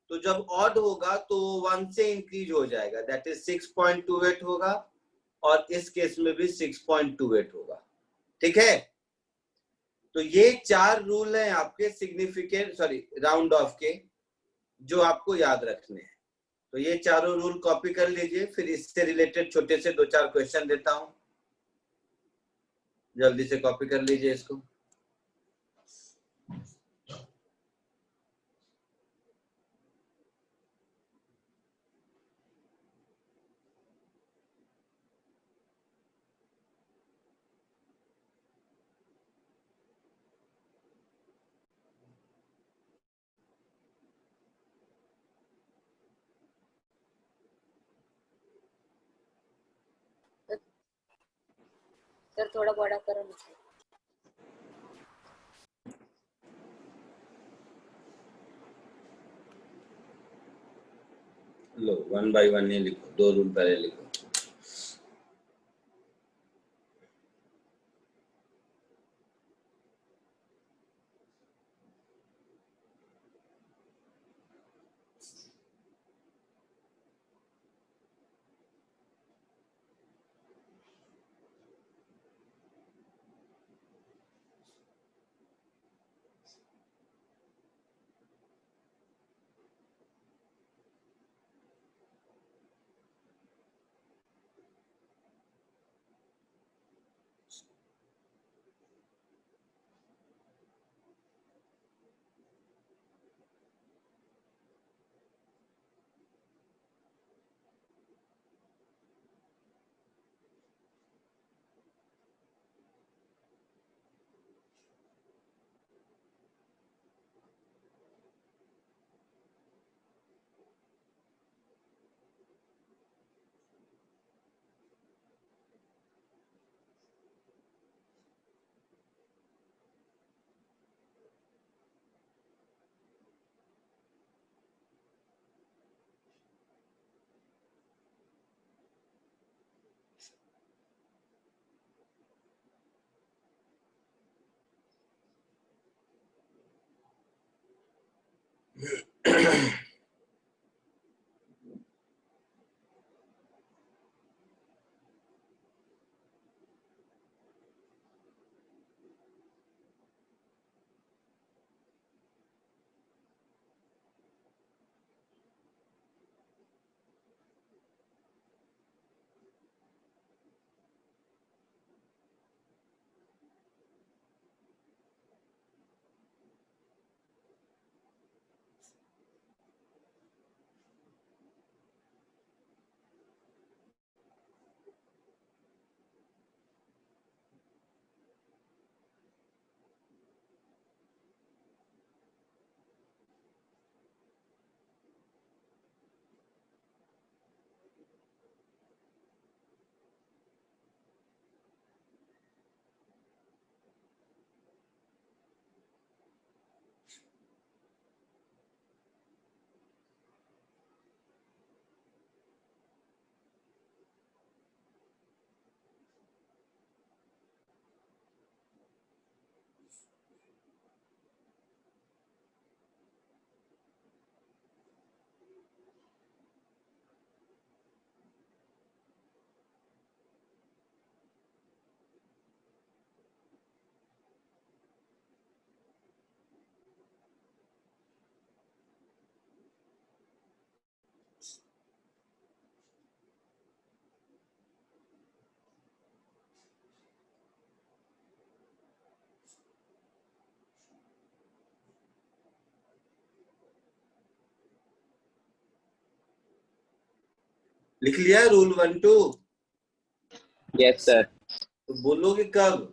तो जब ऑड होगा तो 1 से इंक्रीज हो जाएगा, दैट इज 6.28 होगा, और इस केस में भी 6.28 होगा। ठीक है। तो ये 4 रूल हैं आपके सिग्निफिकेंट राउंड ऑफ के। जो आपको याद रखने हैं। तो ये चारों रूल कॉपी कर लीजिए, फिर इससे रिलेटेड छोटे से 2-4 क्वेश्चन देता हूं, जल्दी से कॉपी कर लीजिए इसको। सर थोड़ा बड़ा करो ना सर। लो 1 बाय 1 नहीं लिखो, 2 रूल पहले लिखो। लिख लिया रूल 1 2? Yes sir. तो बोलोगे कब?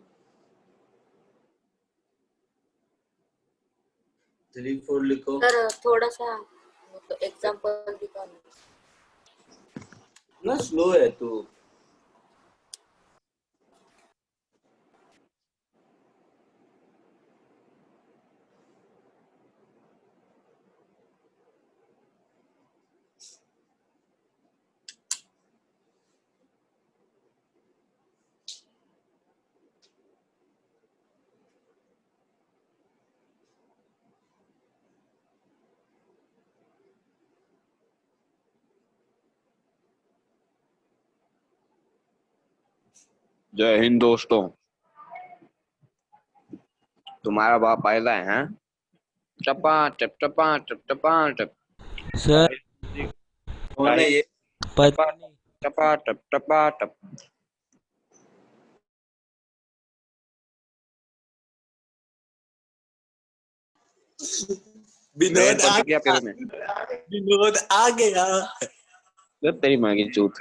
3 4 लिखो। सर थोड़ा सा एग्जांपल दिखा ना स्लो है तू। जय हिंद दोस्तों। तुम्हारा बाप आयला है? चपा चप चपा चप चपा चप। सर कौन है ये? पता नहीं। टपा टप टपा टप। विनोद आ क्या गया। फिर में विनोद आ गया। तेरी माँ की चूत।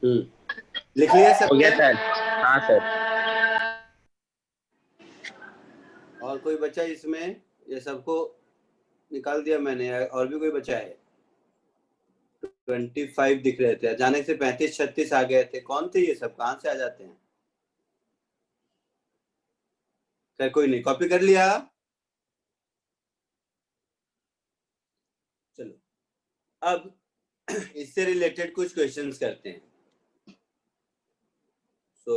लिख लिया हो गया सबने? सर। हाँ सर। और कोई बचा इसमें? ये सबको निकाल दिया मैंने, और भी कोई बचा है? 25 दिख रहे थे, अचानक से 35-36 आ गए थे। कौन थे ये सब, कहाँ से आ जाते हैं? खैर कोई नहीं, कॉपी कर लिया। चलो अब इससे रिलेटेड कुछ क्वेश्चंस करते हैं। सो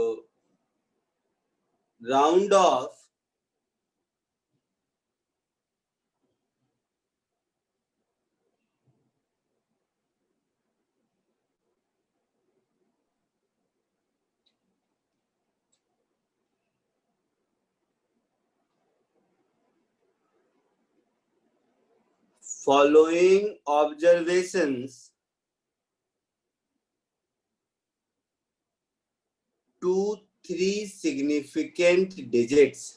round of following observations to 3 significant digits.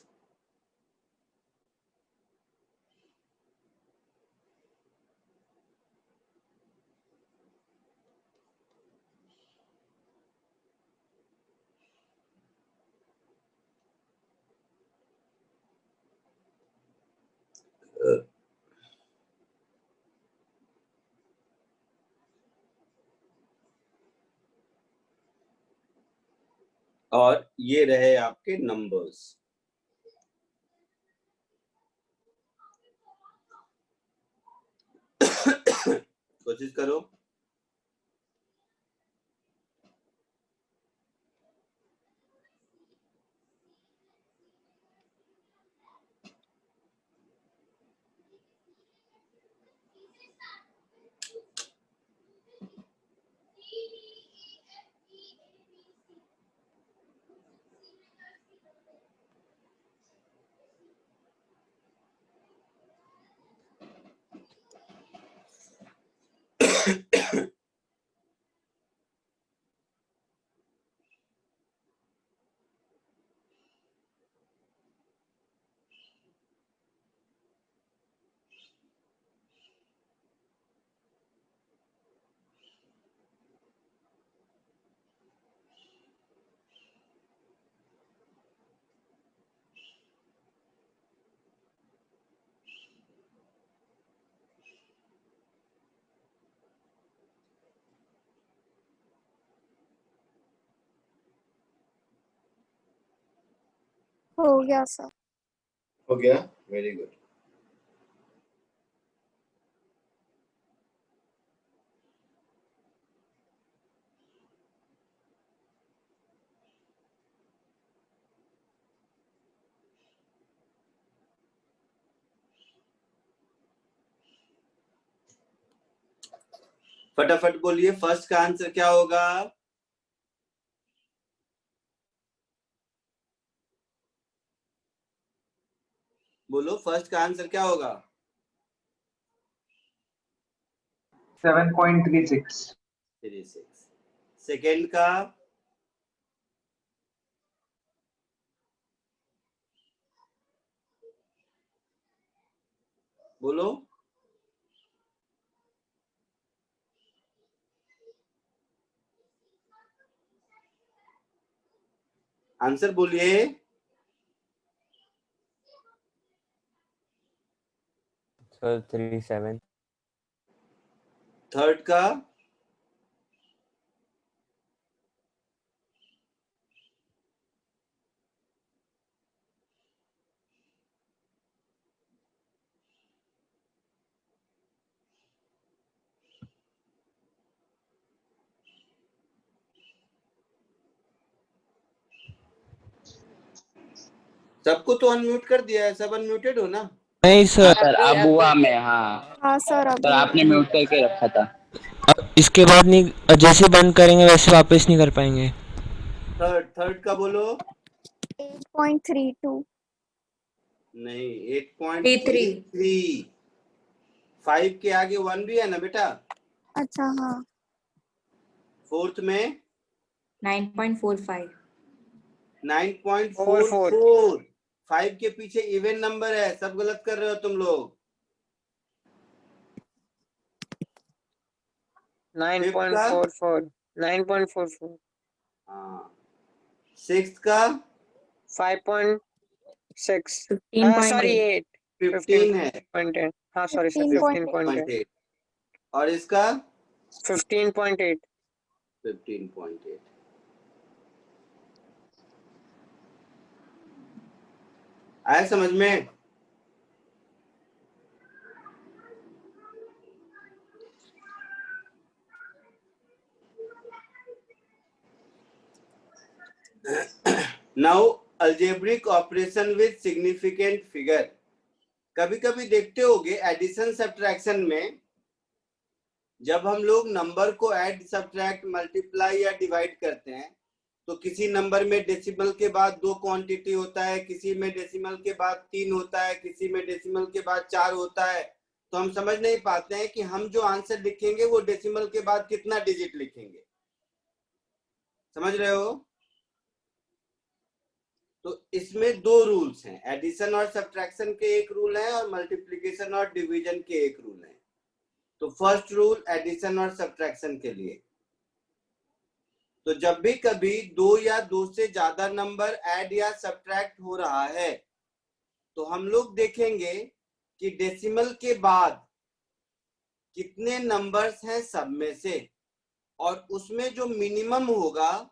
और ये रहे आपके नंबर्स। कोशिश करो। हो गया सर। हो गया, वेरी गुड। फटाफट बोलिए, फर्स्ट का आंसर क्या होगा? बोलो, फर्स्ट का आंसर क्या होगा? 7.36। 36। सेकेंड का? बोलो। आंसर बोलिए। सर 37। थर्ड का? सबको तो अनम्यूट कर दिया है, सब अनम्यूटेड हो ना? नहीं हाँ सर, सर, अब हुआ मैं। हाँ हाँ सर, सर, अभी आपने म्यूट करके रखा था। अब इसके बाद नहीं, जैसे बंद करेंगे वैसे वापस नहीं कर पाएंगे। थर्ड का बोलो। 8.32। नहीं, 33। 8.33। 5 के आगे 1 भी है ना बेटा? अच्छा हाँ। फोर्थ में 9.45। 9.44। 5 के पीछे इवन नंबर है, सब गलत कर रहे हो तुम लोग। 9.44। 9.44 हाँ, सिक्स्थ का 5.6 सॉरी 15.8 8 15 है, 15.8 हाँ सॉरी सर 15.8 15.8 और इसका 15.8 15.8। आया समझ में? Now algebraic operation with significant figure. कभी कभी देखते होगे एडिशन सब्ट्रैक्शन में जब हम लोग नंबर को ऐड सब्ट्रैक्ट मल्टीप्लाई या डिवाइड करते हैं तो किसी नंबर में डेसिमल के बाद 2 क्वांटिटी होता है, किसी में डेसिमल के बाद 3 होता है, किसी में डेसिमल के बाद 4 होता है। तो हम समझ नहीं पाते हैं कि हम जो आंसर लिखेंगे वो डेसिमल के बाद कितना डिजिट लिखेंगे। समझ रहे हो? तो इसमें 2 रूल्स हैं, एडिशन और सब्ट्रैक्शन के एक रूल है और मल्टीप्लिकेशन और डिवीजन के एक रूल है। तो फर्स्ट रूल एडिशन और सब्ट्रैक्शन के लिए, तो जब भी कभी 2 या 2 से ज्यादा नंबर ऐड या सब्ट्रैक्ट हो रहा है तो हम लोग देखेंगे कि डेसिमल के बाद कितने नंबर्स हैं सब में से, और उसमें जो मिनिमम होगा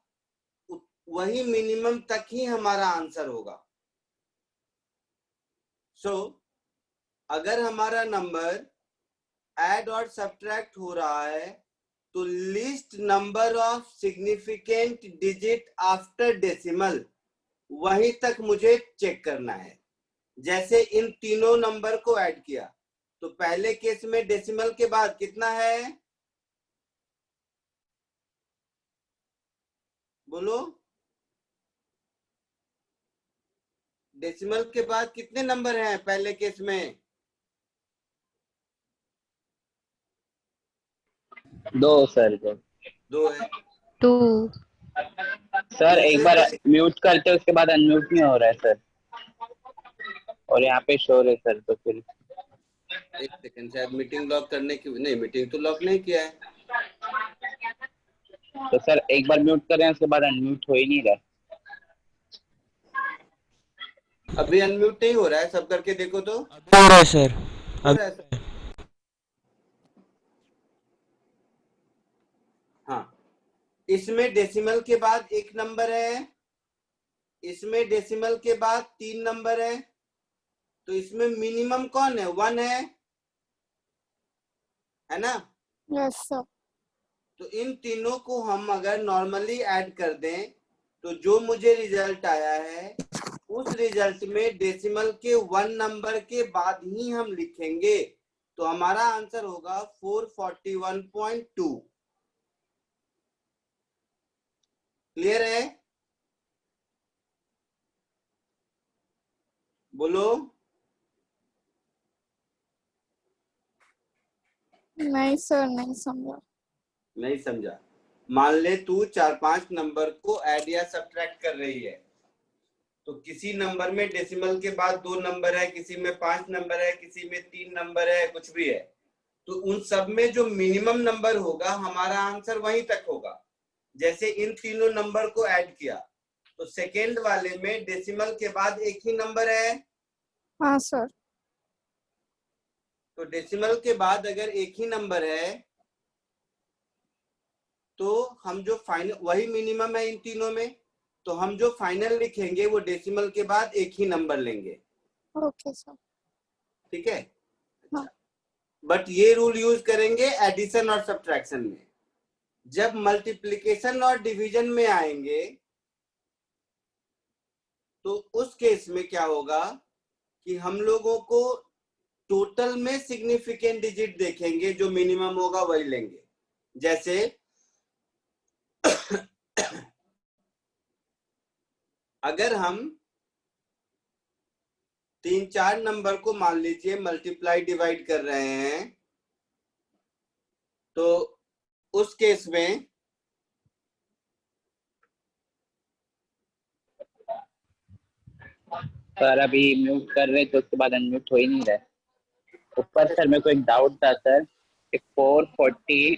वही मिनिमम तक ही हमारा आंसर होगा। सो अगर हमारा नंबर ऐड और सब्ट्रैक्ट हो रहा है तो least number of significant digit after decimal वहीं तक मुझे चेक करना है। जैसे इन तीनों नंबर को ऐड किया तो पहले केस में डेसिमल के बाद कितना है, बोलो? डेसिमल के बाद कितने नंबर हैं पहले केस में? 2 सर 2 2 है। 2 सर एक दूसरे बार केस, म्यूट करते हैं उसके बाद अनम्यूट नहीं हो रहा है सर, और यहाँ पे शोर है सर, तो फिर एक सेकंड, शायद मीटिंग लॉक करने की, नहीं मीटिंग तो लॉक नहीं किया है। तो सर एक बार म्यूट कर रहे हैं उसके बाद अनम्यूट हो ही नहीं रहा। अभी अनम्यूट नहीं हो रहा है, सब करके देखो तो। हो रहा है सर। हो अब रहा है? हाँ, इसमें डेसिमल के बाद 1 नंबर है, इसमें डेसिमल के बाद 3 नंबर है, तो इसमें मिनिमम कौन है? 1 है ना? Yes sir. तो इन तीनों को हम अगर नॉर्मली ऐड कर दें तो जो मुझे रिजल्ट आया है उस रिजल्ट में डेसिमल के 1 नंबर के बाद ही हम लिखेंगे, तो हमारा आंसर होगा 441.2। क्लियर है? बोलो। नहीं सर, नहीं समझा। नहीं समझा? मान ले तू 4-5 नंबर को ऐड या सब्ट्रैक्ट कर रही है, तो किसी नंबर में डेसिमल के बाद 2 नंबर है, किसी में 5 नंबर है, किसी में 3 नंबर है, कुछ भी है, तो उन सब में जो मिनिमम नंबर होगा हमारा आंसर वहीं तक होगा। जैसे इन तीनों नंबर को ऐड किया तो सेकेंड वाले में डेसिमल के बाद एक ही नंबर है। हाँ सर। तो डेसिमल के बाद अगर एक ही नंबर है तो हम जो फाइनल, वही मिनिमम है इन तीनों में, तो हम जो फाइनल लिखेंगे वो डेसिमल के बाद एक ही नंबर लेंगे। Okay sir. ठीक है? हाँ। बट ये रूल यूज करेंगे एडिशन और सब्ट्रैक्शन में। जब मल्टीप्लिकेशन और डिवीजन में आएंगे तो उस केस में क्या होगा कि हम लोगों को टोटल में सिग्निफिकेंट डिजिट देखेंगे, जो मिनिमम होगा वही लेंगे। जैसे अगर हम 3-4 नंबर को मान लीजिए मल्टीप्लाई डिवाइड कर रहे हैं तो उस केस में सर अभी म्यूट कर रहे तो उसके बाद अनम्यूट हो ही नहीं रहा है। ऊपर सर मेरे को एक डाउट था सर, 440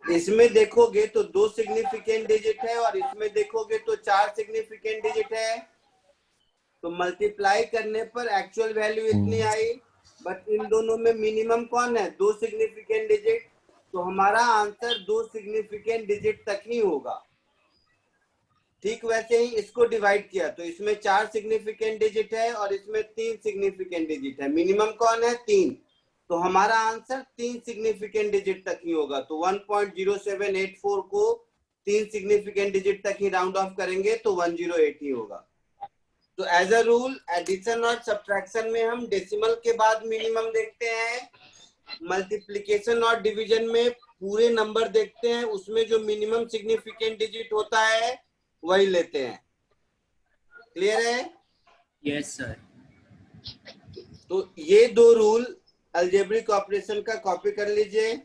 इसमें देखोगे तो 2 सिग्निफिकेंट डिजिट है और इसमें देखोगे तो 4 सिग्निफिकेंट डिजिट है, तो मल्टीप्लाई करने पर एक्चुअल वैल्यू इतनी आई, बट इन दोनों में मिनिमम कौन है? 2 सिग्निफिकेंट डिजिट, तो हमारा आंसर 2 सिग्निफिकेंट डिजिट तक ही होगा। ठीक वैसे ही इसको डिवाइड किया तो इसमें 4 सिग्निफिकेंट डिजिट है और इसमें 3 सिग्निफिकेंट डिजिट है, मिनिमम कौन है? 3, तो हमारा आंसर 3 सिग्निफिकेंट डिजिट तक ही होगा। तो 1.0784 को 3 सिग्निफिकेंट डिजिट तक ही राउंड ऑफ करेंगे तो 108 ही होगा। तो एज अ रूल एडिशन और सब्ट्रैक्शन में हम डेसिमल के बाद मिनिमम देखते हैं, मल्टीप्लिकेशन और डिवीजन में पूरे नंबर देखते हैं, उसमें जो मिनिमम सिग्निफिकेंट डिजिट होता है वही लेते हैं। क्लियर है? Yes sir. तो ये 2 रूल अलजेब्रिक ऑपरेशन का कॉपी कर लीजिए।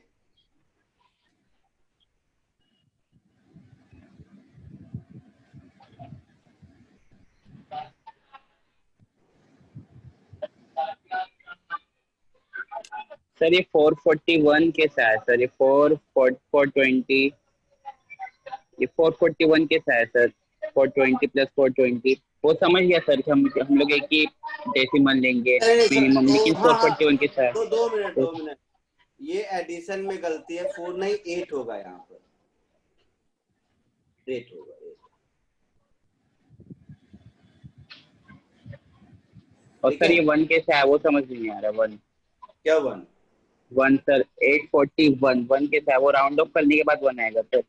सर ये 441 कैसा है सर? ये 420, ये 441 कैसा है सर? 420 प्लस 420 वो समझ गया सर कि हम लोग एक ही डेसिमल लेंगे मिनिमम, लेकिन 441 कैसा है? तो 2 मिनट, ये एडिशन में गलती है, 4 नहीं 8 होगा, यहाँ पर 8 होगा। और सर ये 1 कैसा है वो समझ नहीं आ रहा। 1 क्या 1? 1 सर 841 1 कैसा है? वो राउंड ऑफ करने के बाद 1 आएगा सर।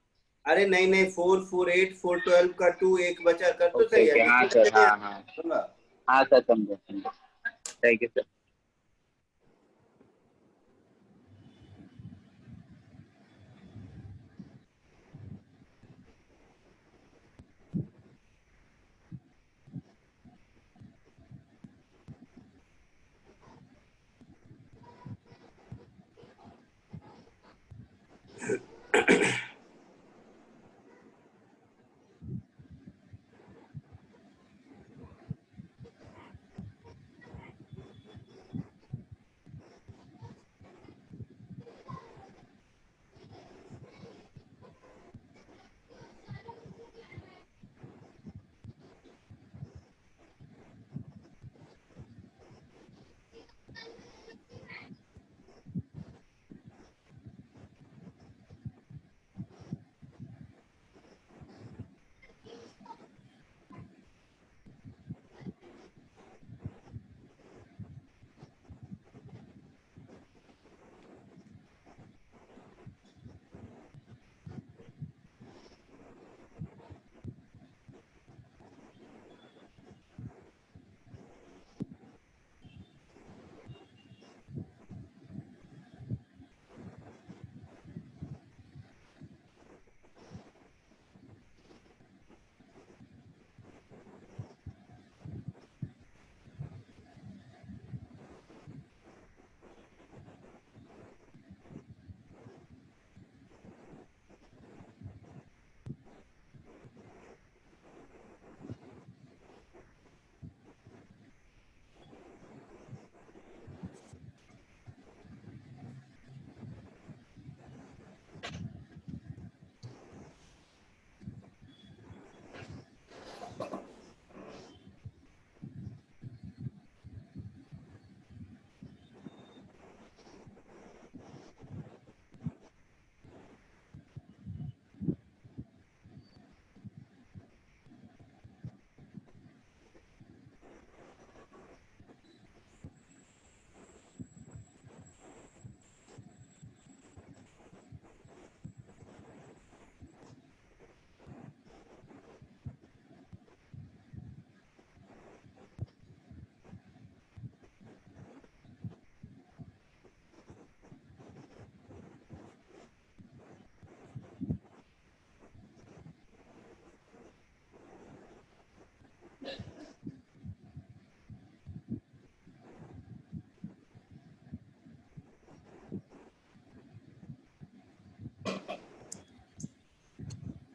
अरे नहीं 4 4 8 4 12 का 2 एक बचा कर तो सही है। हाँ सर, हाँ सर, समझा। Thank you sir.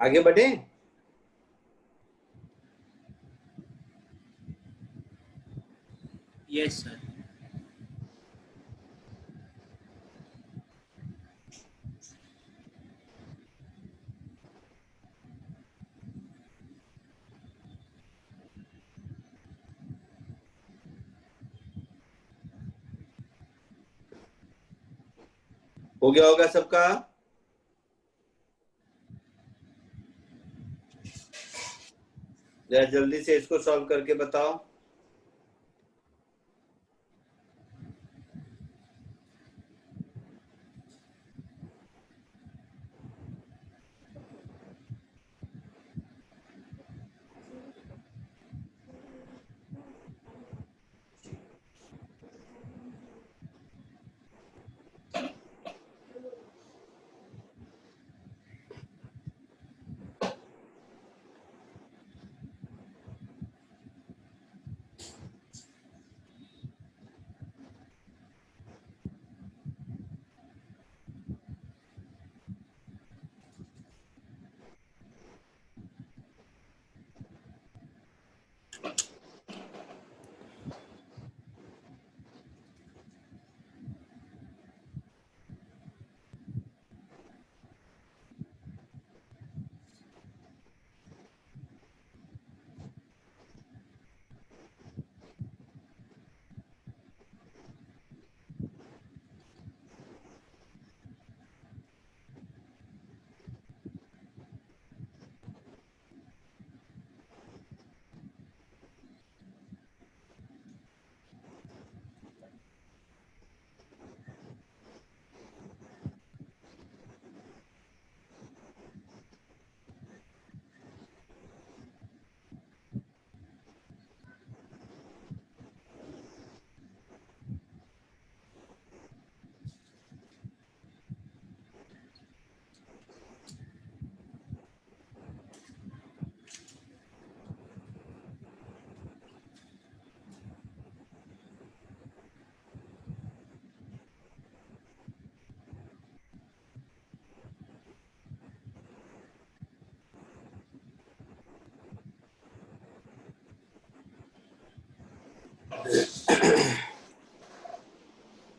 आगे बढ़े? Yes sir. हो गया होगा सबका? जरा जल्दी से इसको सॉल्व करके बताओ।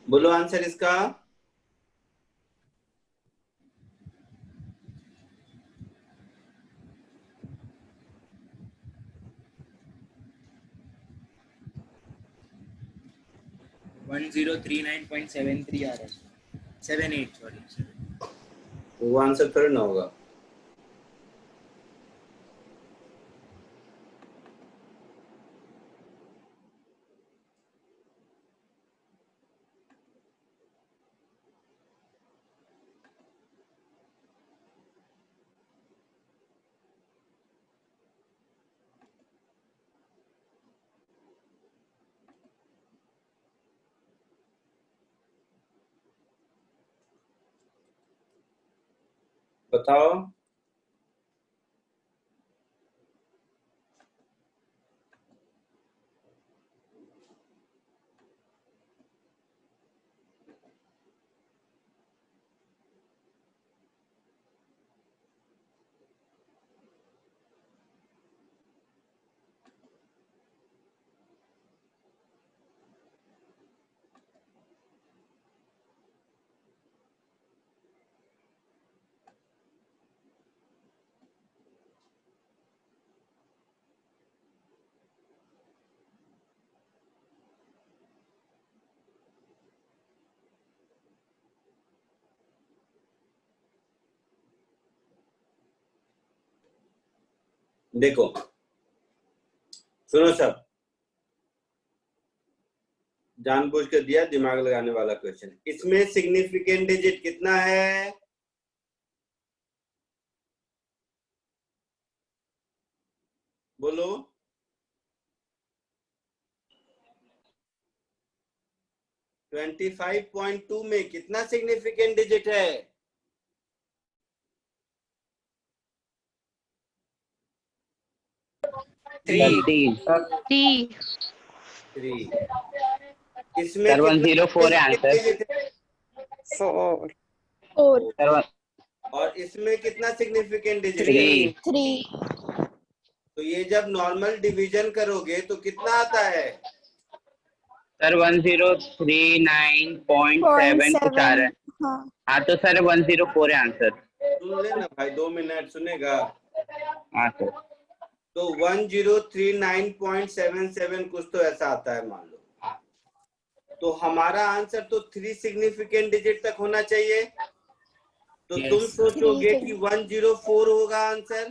बोलो आंसर इसका। वन 1039.73 आ रहा है, 78 सॉरी। वो आंसर थोड़ी ना होगा। बताओ। देखो सुनो सब, जानबूझ कर दिया दिमाग लगाने वाला क्वेश्चन। इसमें सिग्निफिकेंट डिजिट कितना है? बोलो। 25.2 में कितना सिग्निफिकेंट डिजिट है? 13। 3। इसमें सर कितना 104 है significant आंसर। digit है? 4 सर और इसमें कितना सिग्निफिकेंट डिजिट है? 3। 3। तो ये जब नॉर्मल डिवीजन करोगे तो कितना आता है? सर 1039.7 कुछ आ रहा है। हाँ हाँ तो सर 104 है आंसर। सुन लेना भाई, 2 मिनट सुनेगा। हाँ सर। तो 1039.77 कुछ तो ऐसा आता है मान लो, तो हमारा आंसर तो 3 सिग्निफिकेंट डिजिट तक होना चाहिए। तो Yes, तुम sir. सोचोगे कि 104 होगा आंसर,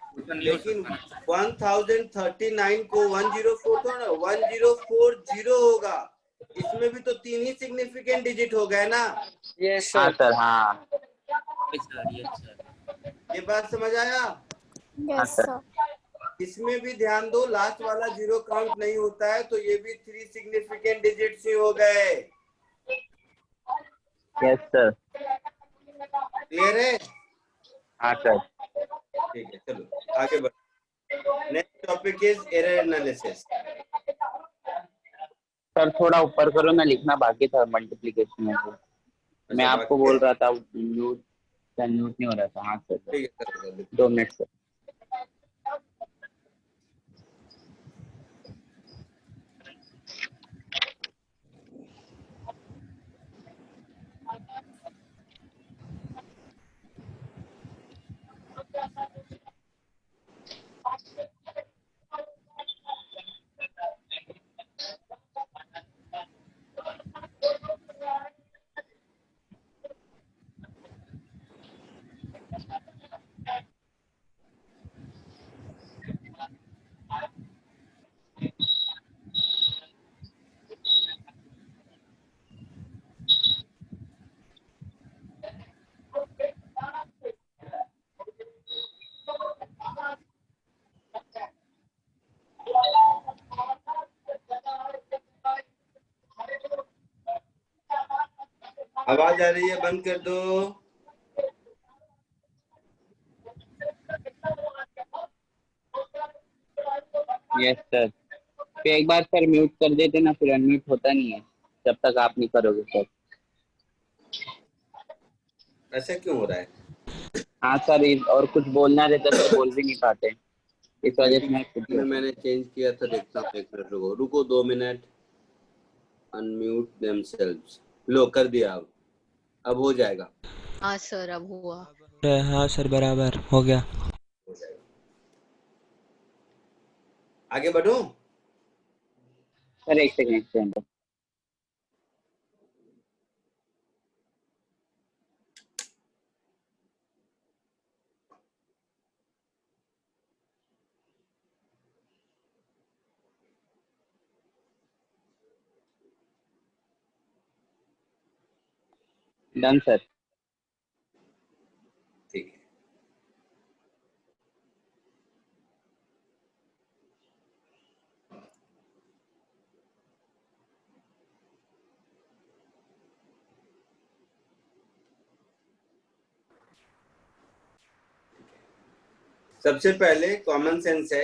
वो तो नहीं हो लेकिन सकता ना। 1039 को 104 तो ना 1040 होगा। इसमें भी तो 3 ही सिग्निफिकेंट डिजिट हो गए ना। यस हाँ सर। सर, हाँ Yes, sir. Yes, sir. ये बात समझ आया? हाँ यस सर। सर। इसमें भी ध्यान दो, लास्ट वाला 0 काउंट नहीं होता है, तो ये भी 3 सिग्निफिकेंट डिजिट्स ही हो गए। Yes sir. क्लियर है? हाँ सर। ठीक है, चलो आगे बढ़ो। Next topic is error analysis. Sir थोड़ा ऊपर करो ना, लिखना बाकी था मल्टीप्लिकेशन में से। मैं अच्छा, आपको बाकी बोल है? रहा था, म्यूट नहीं हो रहा था। हाँ सर, ठीक है, चलो 2 मिनट सर। आवाज आ रही है? बंद कर दो। Yes sir. तो एक बार सर म्यूट कर देते ना, फिर अनम्यूट होता नहीं है जब तक आप नहीं करोगे सर। ऐसा क्यों हो रहा है? हाँ सर, और कुछ बोलना रहता तो बोल भी नहीं पाते, इस वजह से मैं खुद में मैंने चेंज किया था, देखता हूँ। 1 मिनट रुको 2 मिनट। Unmute themselves. लो, कर दिया। अब हो जाएगा। हाँ सर, अब हुआ। हाँ सर, बराबर हो गया। हो जाएगा। आगे बढ़ूं? Sir 1 second. Done sir. ठीक है। सबसे पहले कॉमन सेंस है।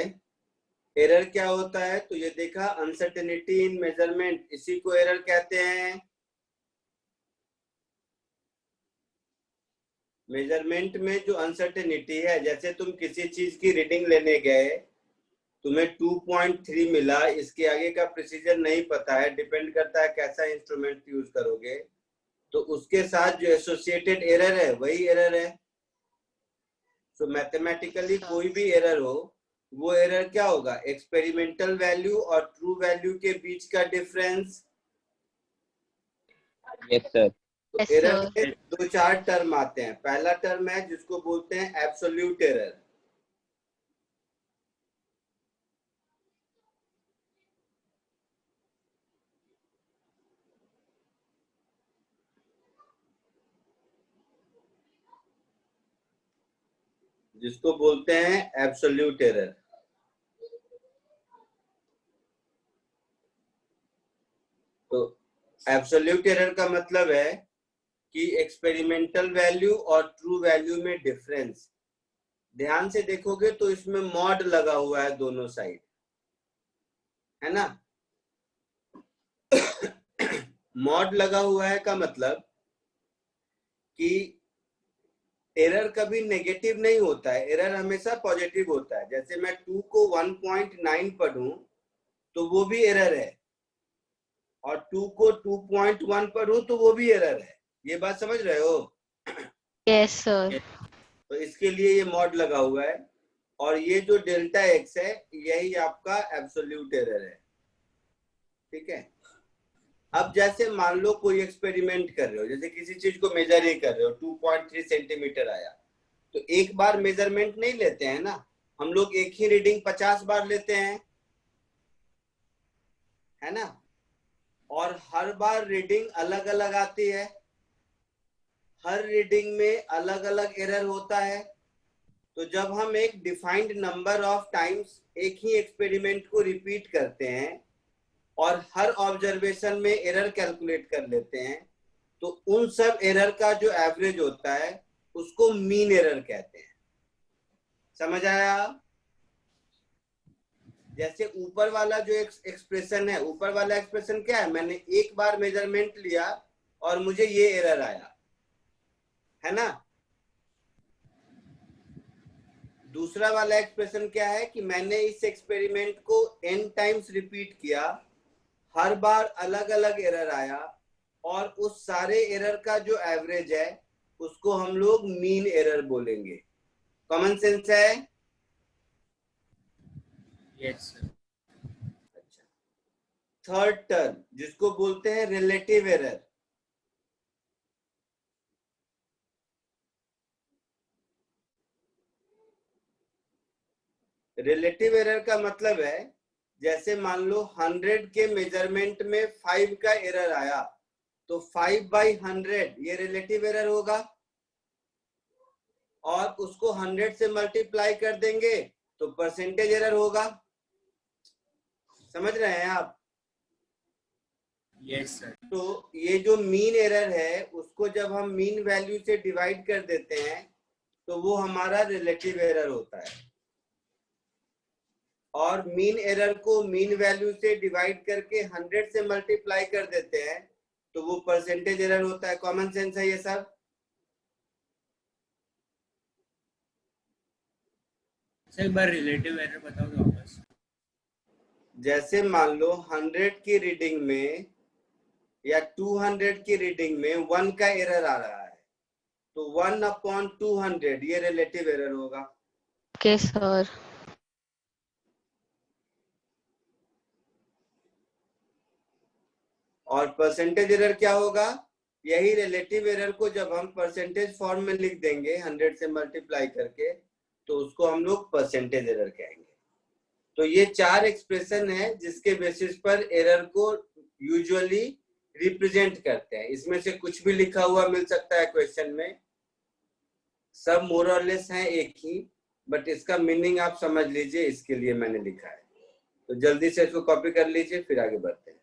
एरर क्या होता है? तो ये देखा, अनसर्टेनिटी इन मेजरमेंट, इसी को एरर कहते हैं। मेजरमेंट में जो अनसर्टेनिटी है, जैसे तुम किसी चीज की रीडिंग लेने गए, तुम्हें 2.3 मिला, इसके आगे का प्रिसीजन नहीं पता है, डिपेंड करता है कैसा इंस्ट्रूमेंट यूज करोगे, तो उसके साथ जो एसोसिएटेड एरर है वही एरर है। सो मैथमेटिकली कोई भी एरर हो, वो एरर क्या होगा? एक्सपेरिमेंटल वैल्यू और ट्रू वैल्यू के बीच का डिफरेंस। Yes sir. तो Yes, एरर sir. में 2-4 टर्म आते हैं। पहला टर्म है जिसको बोलते हैं एब्सोल्यूट एरर। जिसको बोलते हैं एब्सोल्यूट एरर। तो एब्सोल्यूट एरर का मतलब है कि एक्सपेरिमेंटल वैल्यू और ट्रू वैल्यू में डिफरेंस। ध्यान से देखोगे तो इसमें मॉड लगा हुआ है दोनों साइड, है ना? मॉड लगा हुआ है का मतलब कि एरर कभी नेगेटिव नहीं होता है, एरर हमेशा पॉजिटिव होता है। जैसे मैं 2 को 1.9 पढ़ूं तो वो भी एरर है, और 2 को 2.1 पढ़ूं तो वो भी एरर है। ये बात समझ रहे हो? Yes, sir. तो इसके लिए ये मॉड लगा हुआ है, और ये जो डेल्टा एक्स है यही आपका एब्सोल्यूट एरर है। ठीक है। अब जैसे मान लो कोई एक्सपेरिमेंट कर रहे हो, जैसे किसी चीज को मेजर ही कर रहे हो, 2.3 सेंटीमीटर आया, तो एक बार मेजरमेंट नहीं लेते हैं ना, हम लोग एक ही रीडिंग 50 बार लेते हैं, है ना, और हर बार रीडिंग अलग अलग आती है, हर रीडिंग में अलग अलग एरर होता है। तो जब हम एक डिफाइंड नंबर ऑफ टाइम्स एक ही एक्सपेरिमेंट को रिपीट करते हैं और हर ऑब्जर्वेशन में एरर कैलकुलेट कर लेते हैं, तो उन सब एरर का जो एवरेज होता है उसको मीन एरर कहते हैं। समझ आया? जैसे ऊपर वाला जो एक्सप्रेशन है, ऊपर वाला एक्सप्रेशन क्या है, मैंने एक बार मेजरमेंट लिया और मुझे ये एरर आया, है ना। दूसरा वाला एक्सप्रेशन क्या है कि मैंने इस एक्सपेरिमेंट को n टाइम्स रिपीट किया, हर बार अलग अलग एरर आया, और उस सारे एरर का जो एवरेज है उसको हम लोग मीन एरर बोलेंगे। कॉमन सेंस है? Yes sir. अच्छा, थर्ड टर्म जिसको बोलते हैं रिलेटिव एरर। रिलेटिव एरर का मतलब है, जैसे मान लो 100 के मेजरमेंट में 5 का एरर आया, तो 5/100 ये रिलेटिव एरर होगा, और उसको 100 से मल्टीप्लाई कर देंगे तो परसेंटेज एरर होगा। समझ रहे हैं आप? Yes sir. तो ये जो मीन एरर है उसको जब हम मीन वैल्यू से डिवाइड कर देते हैं तो वो हमारा रिलेटिव एरर होता है, और मीन एरर को मीन वैल्यू से डिवाइड करके 100 से मल्टीप्लाई कर देते हैं तो वो परसेंटेज एरर होता है। कॉमन सेंस है ये सब? सर एक बार रिलेटिव एरर बताओ तो वापस। जैसे मान लो 100 की रीडिंग में या 200 की रीडिंग में 1 का एरर आ रहा है, तो 1/200 ये रिलेटिव एरर होगा। Okay sir. और परसेंटेज एरर क्या होगा? यही रिलेटिव एरर को जब हम परसेंटेज फॉर्म में लिख देंगे 100 से मल्टीप्लाई करके, तो उसको हम लोग परसेंटेज एरर कहेंगे। तो ये 4 एक्सप्रेशन है जिसके बेसिस पर एरर को यूजुअली रिप्रेजेंट करते हैं। इसमें से कुछ भी लिखा हुआ मिल सकता है क्वेश्चन में, सब मोर और लेस है एक ही, बट इसका मीनिंग आप समझ लीजिए, इसके लिए मैंने लिखा है। तो जल्दी से इसको कॉपी कर लीजिए, फिर आगे बढ़ते हैं।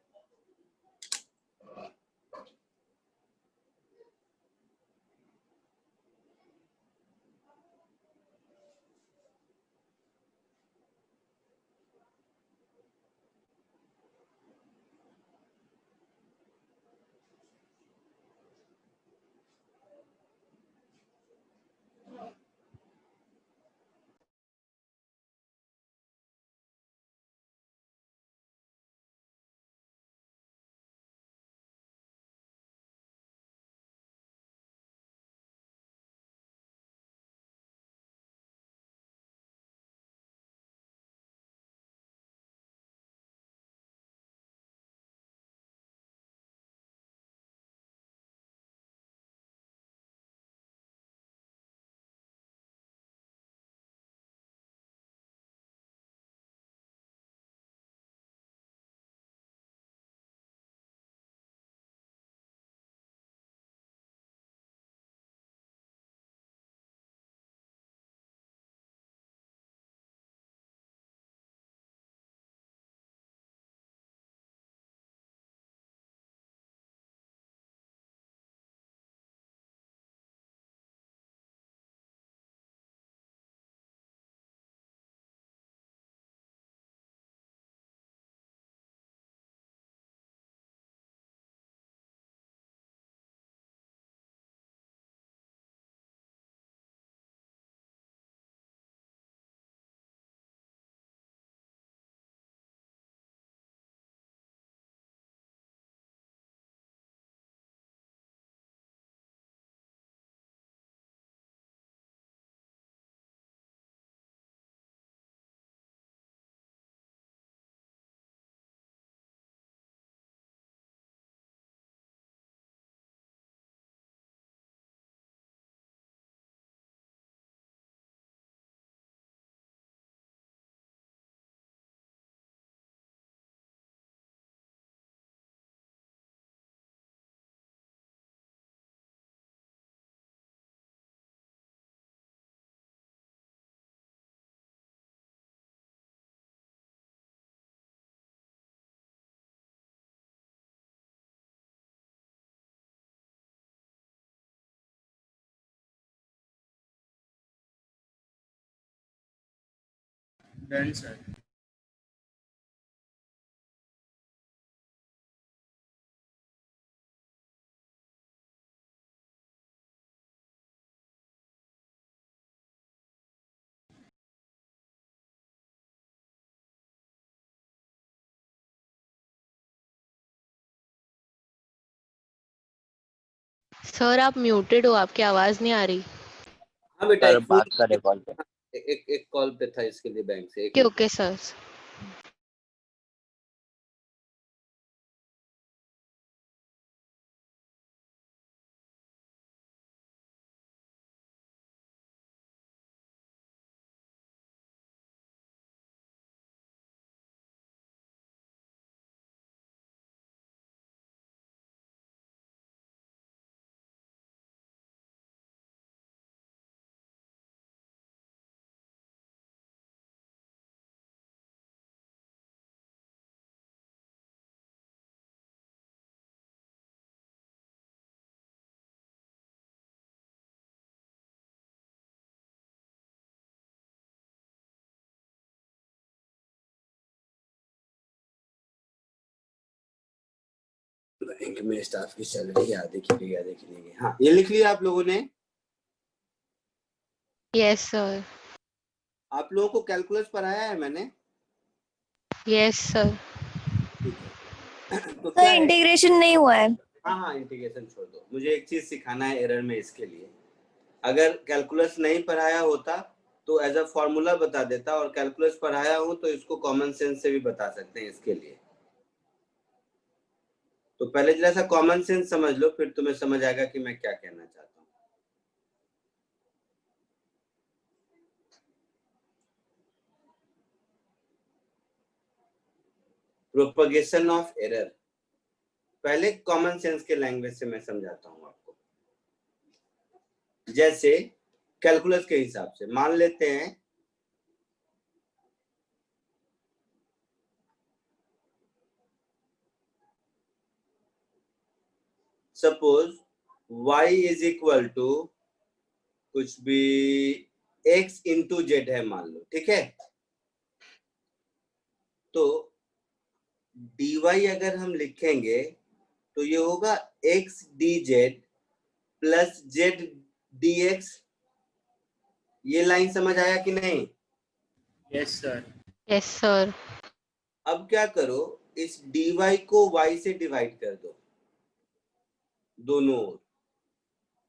Done sir. सर आप म्यूटेड हो, आपकी आवाज नहीं आ रही। हाँ बेटा, सर एक बात फोन करे कॉल पे। एक कॉल पे था इसके लिए बैंक से। एक okay minute. Okay sir. Bank में स्टाफ की सैलरी आधे की गई, आधे की नहीं गई। हाँ, ये लिख लिया आप लोगों ने? Yes sir. आप लोगों को कैलकुलस पढ़ाया है मैंने? Yes sir. ठीक है। तो सर क्या है? इंटीग्रेशन नहीं हुआ है। हाँ हाँ, इंटीग्रेशन छोड़ दो, मुझे एक चीज सिखाना है एरर में। इसके लिए अगर कैलकुलस नहीं पढ़ाया होता तो एज अ फॉर्मूला बता देता, और कैलकुलस पढ़ाया हूं तो इसको कॉमन सेंस से भी बता सकते हैं। इसके लिए तो पहले जरा सा कॉमन सेंस समझ लो, फिर तुम्हें समझ आएगा कि मैं क्या कहना चाहता हूँ। प्रोपगेशन ऑफ एरर, पहले कॉमन सेंस के लैंग्वेज से मैं समझाता हूँ आपको। जैसे कैलकुलस के हिसाब से मान लेते हैं suppose y is equal to कुछ भी x इंटू जेड है, मान लो, ठीक है। तो dy अगर हम लिखेंगे तो ये होगा x dz plus z dx। ये लाइन समझ आया कि नहीं? Yes sir. Yes sir. अब क्या करो, इस dy को y से डिवाइड कर दो दोनों ओर,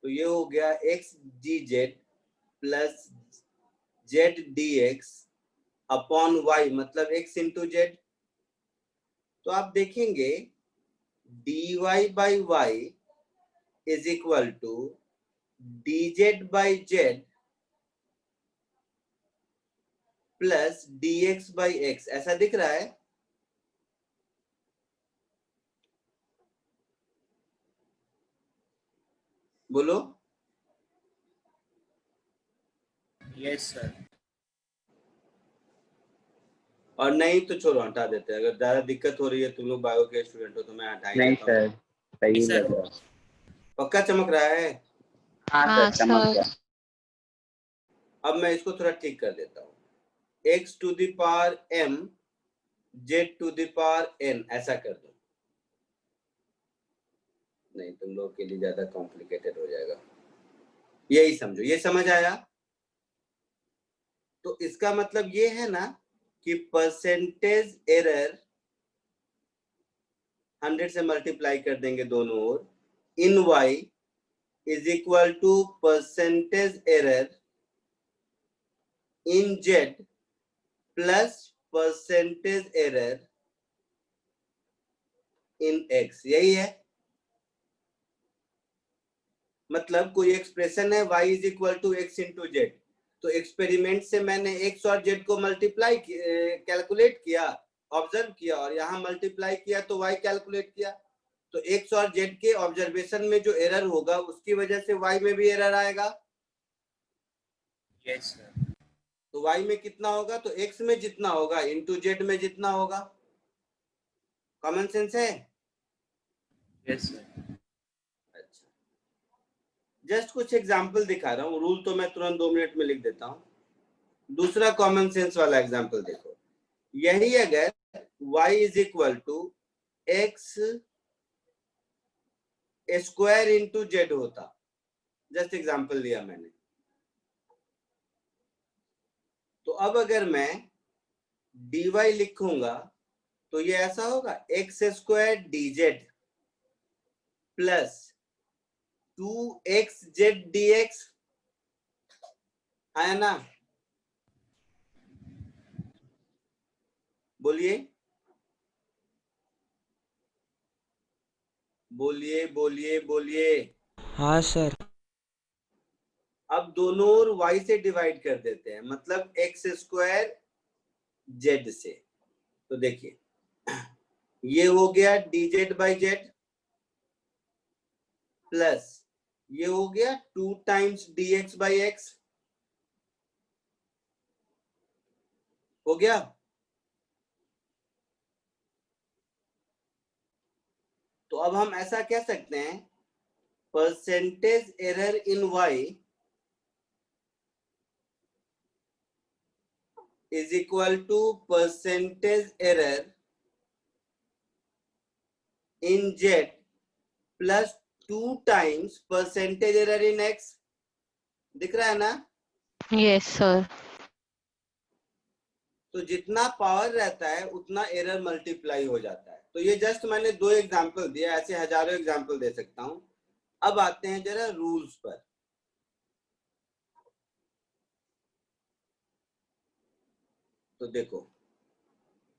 तो ये हो गया x dz plus z dx upon y, मतलब x इंटू जेड। तो आप देखेंगे dy by y is equal to dz by z plus dx by x, ऐसा दिख रहा है? बोलो। Yes sir. और नहीं तो छोड़ो, हटा देते हैं। अगर ज्यादा दिक्कत हो रही है, तुम लोग बायो के स्टूडेंट हो, तो मैं हटा ही नहीं देता हूँ। सर, सही सर। लग रहा है। पक्का चमक रहा है? हाँ हाँ सर, चमक सर। गया। अब मैं इसको थोड़ा ठीक कर देता हूँ। x to the power m z to the power n, ऐसा कर दो। नहीं, तुम लोग के लिए ज्यादा कॉम्प्लिकेटेड हो जाएगा, यही समझो। ये समझ आया? तो इसका मतलब ये है ना कि परसेंटेज एरर 100 से मल्टीप्लाई कर देंगे दोनों ओर, in y is equal to percentage error in z plus percentage error in x। यही है मतलब। कोई एक्सप्रेशन है y is equal to x into z, तो एक्सपेरिमेंट से मैंने x और z को मल्टीप्लाई कैलकुलेट किया, ऑब्जर्व किया, और यहाँ मल्टीप्लाई किया तो y कैलकुलेट किया। तो x और z के ऑब्जर्वेशन में जो एरर होगा उसकी वजह से y में भी एरर आएगा। Yes sir. तो y में कितना होगा? तो x में जितना होगा इंटू z में जितना होगा। कॉमन सेंस है? Yes sir. अच्छा, जस्ट कुछ एग्जाम्पल दिखा रहा हूँ। रूल तो मैं तुरंत 2 मिनट में लिख देता हूँ। दूसरा कॉमन सेंस वाला एग्जांपल देखो, यही अगर y is equal to x square into z होता, जस्ट एग्जांपल लिया मैंने, तो अब अगर मैं dy लिखूंगा तो ये ऐसा होगा x square D Z plus 2xz dx, है ना? बोलिए बोलिए बोलिए बोलिए। हाँ सर। अब दोनों ओर y से डिवाइड कर देते हैं, मतलब एक्स स्क्वायर जेड से। तो देखिए ये हो गया dz बाई जेड प्लस ये हो गया 2 टाइम्स dx बाई एक्स, हो गया। तो अब हम ऐसा कह सकते हैं percentage error in y is equal to percentage error in z plus 2 times percentage error in x। दिख रहा है ना? Yes sir. तो जितना पावर रहता है उतना एरर मल्टीप्लाई हो जाता है। तो ये जस्ट मैंने 2 एग्जांपल दिया, ऐसे हजारों एग्जांपल दे सकता हूं। अब आते हैं जरा रूल्स पर। तो देखो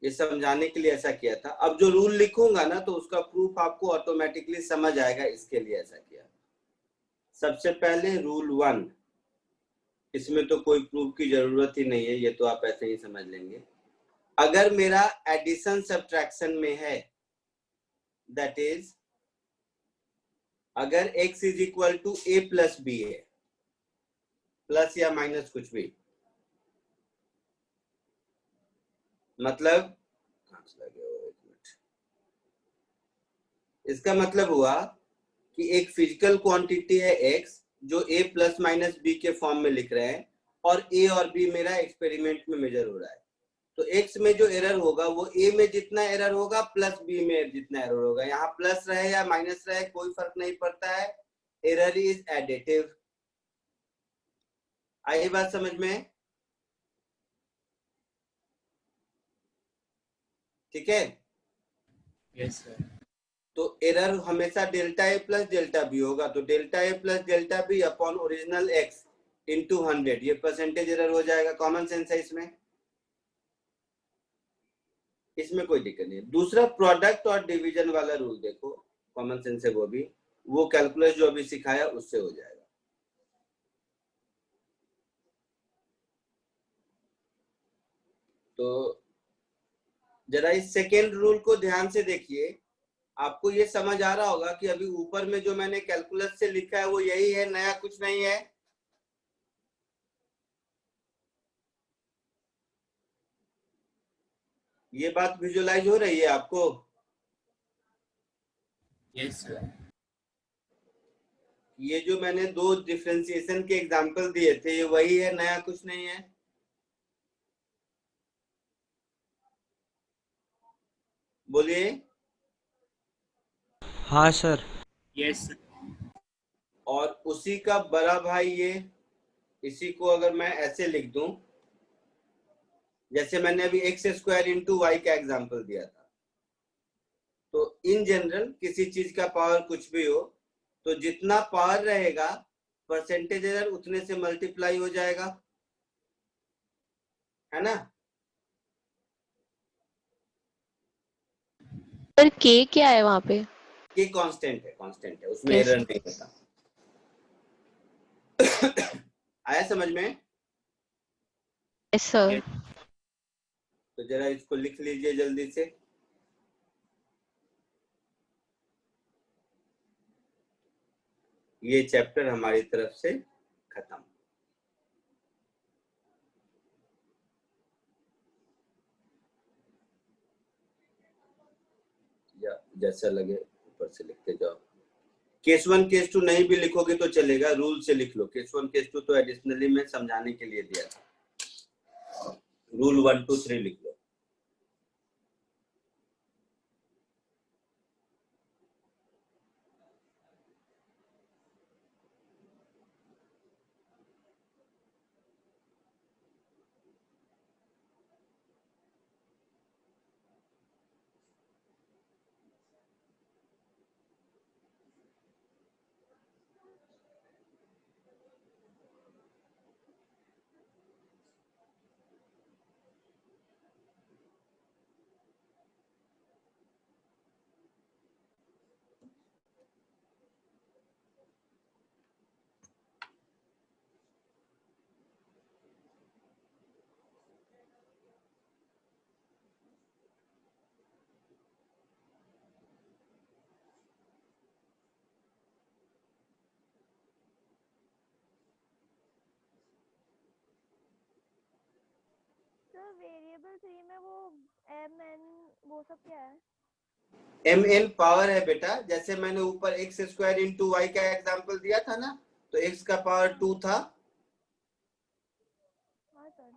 ये समझाने के लिए ऐसा किया था। अब जो रूल लिखूंगा ना तो उसका प्रूफ आपको ऑटोमेटिकली समझ आएगा, इसके लिए ऐसा किया। सबसे पहले रूल 1, इसमें तो कोई प्रूफ की जरूरत ही नहीं है, ये तो आप ऐसे ही समझ लेंगे। अगर मेरा एडिशन सब्ट्रैक्शन में है, दैट इज अगर x is equal to a plus B है, प्लस या माइनस कुछ भी, मतलब इसका मतलब हुआ कि एक फिजिकल क्वांटिटी है x जो a प्लस माइनस बी के फॉर्म में लिख रहे हैं, और a और b मेरा एक्सपेरिमेंट में मेजर हो रहा है। तो x में जो एरर होगा वो a में जितना एरर होगा प्लस b में जितना एरर होगा। यहाँ प्लस रहे या माइनस रहे कोई फर्क नहीं पड़ता है, एरर इज एडिटिव। आई बात समझ में? ठीक है? Yes sir. तो एरर हमेशा delta A plus delta B होगा। तो delta A plus delta B upon original x into 100, ये परसेंटेज एरर हो जाएगा। कॉमन सेंस है इसमें, इसमें कोई दिक्कत नहीं है। दूसरा प्रोडक्ट और डिवीजन वाला रूल देखो, कॉमन सेंस है वो भी, वो कैलकुलस जो अभी सिखाया उससे हो जाएगा। तो जरा इस सेकेंड रूल को ध्यान से देखिए, आपको ये समझ आ रहा होगा कि अभी ऊपर में जो मैंने कैलकुलस से लिखा है वो यही है, नया कुछ नहीं है। ये बात विजुअलाइज हो रही है आपको? Yes sir. ये जो मैंने 2 डिफरेंशिएशन के एग्जांपल दिए थे ये वही है, नया कुछ नहीं है। बोलिए। हाँ सर। Yes sir. और उसी का बड़ा भाई ये, इसी को अगर मैं ऐसे लिख दूं, जैसे मैंने अभी एक्स स्क्वायर इंटू वाई का एग्जांपल दिया था, तो इन जनरल किसी चीज का पावर कुछ भी हो तो जितना पावर रहेगा परसेंटेज एरर उतने से मल्टीप्लाई हो जाएगा, है ना? सर के क्या है वहाँ पे? ये कांस्टेंट है, उसमें एरर नहीं होता। आया समझ में? Yes sir. तो जरा इसको लिख लीजिए जल्दी से। ये चैप्टर हमारी तरफ से खत्म। या जैसा लगे ऊपर से लिखते जाओ। केस 1 केस 2 नहीं भी लिखोगे तो चलेगा, रूल से लिख लो। केस 1 केस 2 तो एडिशनली मैं समझाने के लिए दिया था। रूल 1 2 3 लिख लो। सर वेरिएबल 3 में वो एम एन वो सब क्या है? एम एन पावर है बेटा, जैसे मैंने ऊपर एक्स स्क्वायर इंटू वाई का एग्जाम्पल दिया था ना, तो एक्स का पावर 2 था। हाँ सर।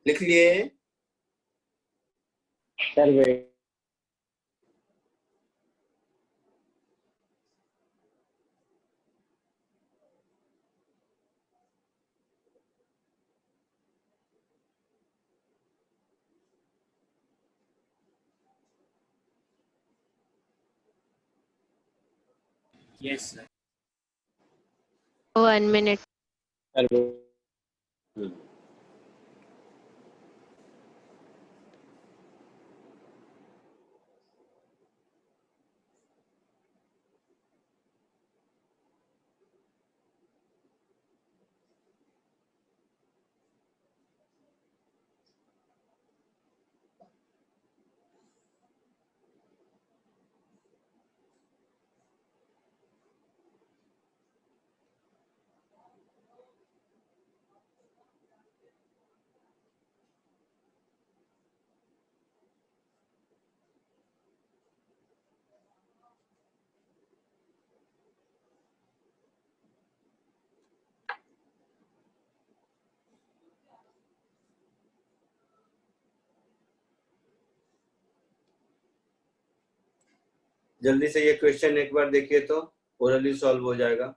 लिख लिए? Sir wait. Yes sir. 1 minute. Sir जल्दी से ये क्वेश्चन एक बार देखिए तो ओरली सॉल्व हो जाएगा।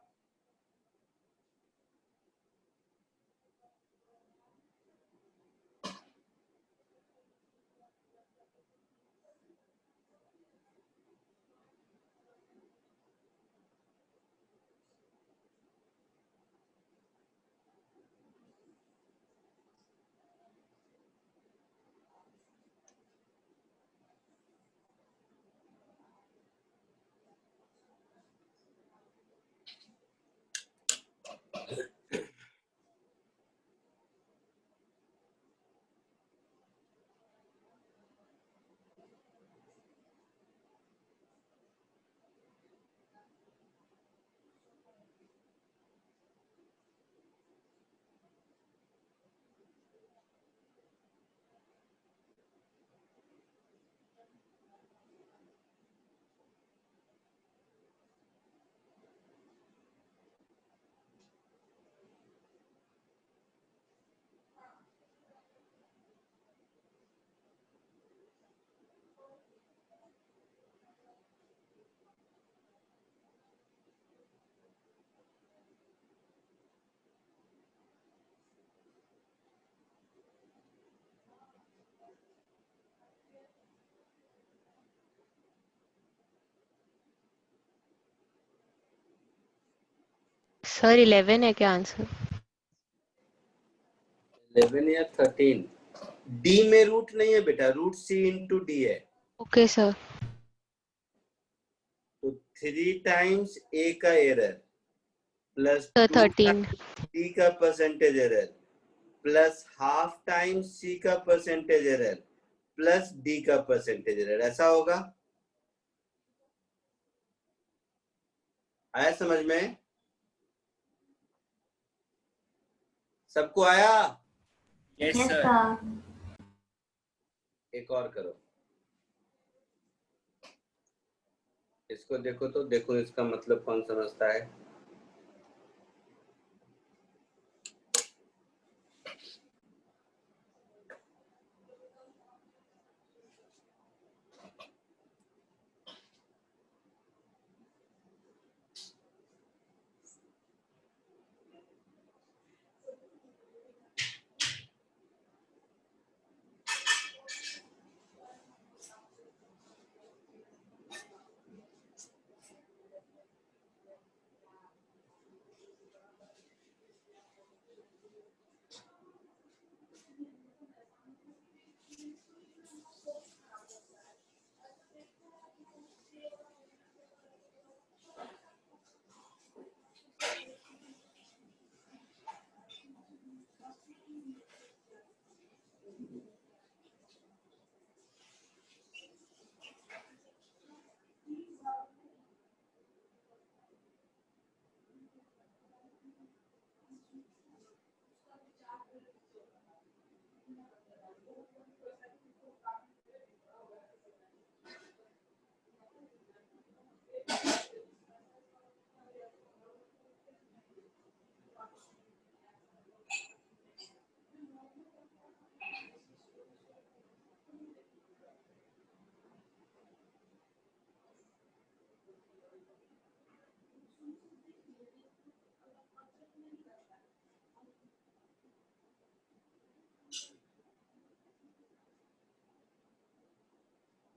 सर 11 है क्या आंसर? 11 या 13? डी में रूट नहीं है बेटा, रूट सी इंटू डी है। Okay sir. तो 3 टाइम्स ए का एरर प्लस 2 13। डी का percentage error plus half times C का परसेंटेज एरर प्लस डी का परसेंटेज एरर, ऐसा होगा। आया समझ में? सबको आया? Yes yes sir. सर। एक और करो, इसको देखो तो देखो इसका मतलब कौन समझता है।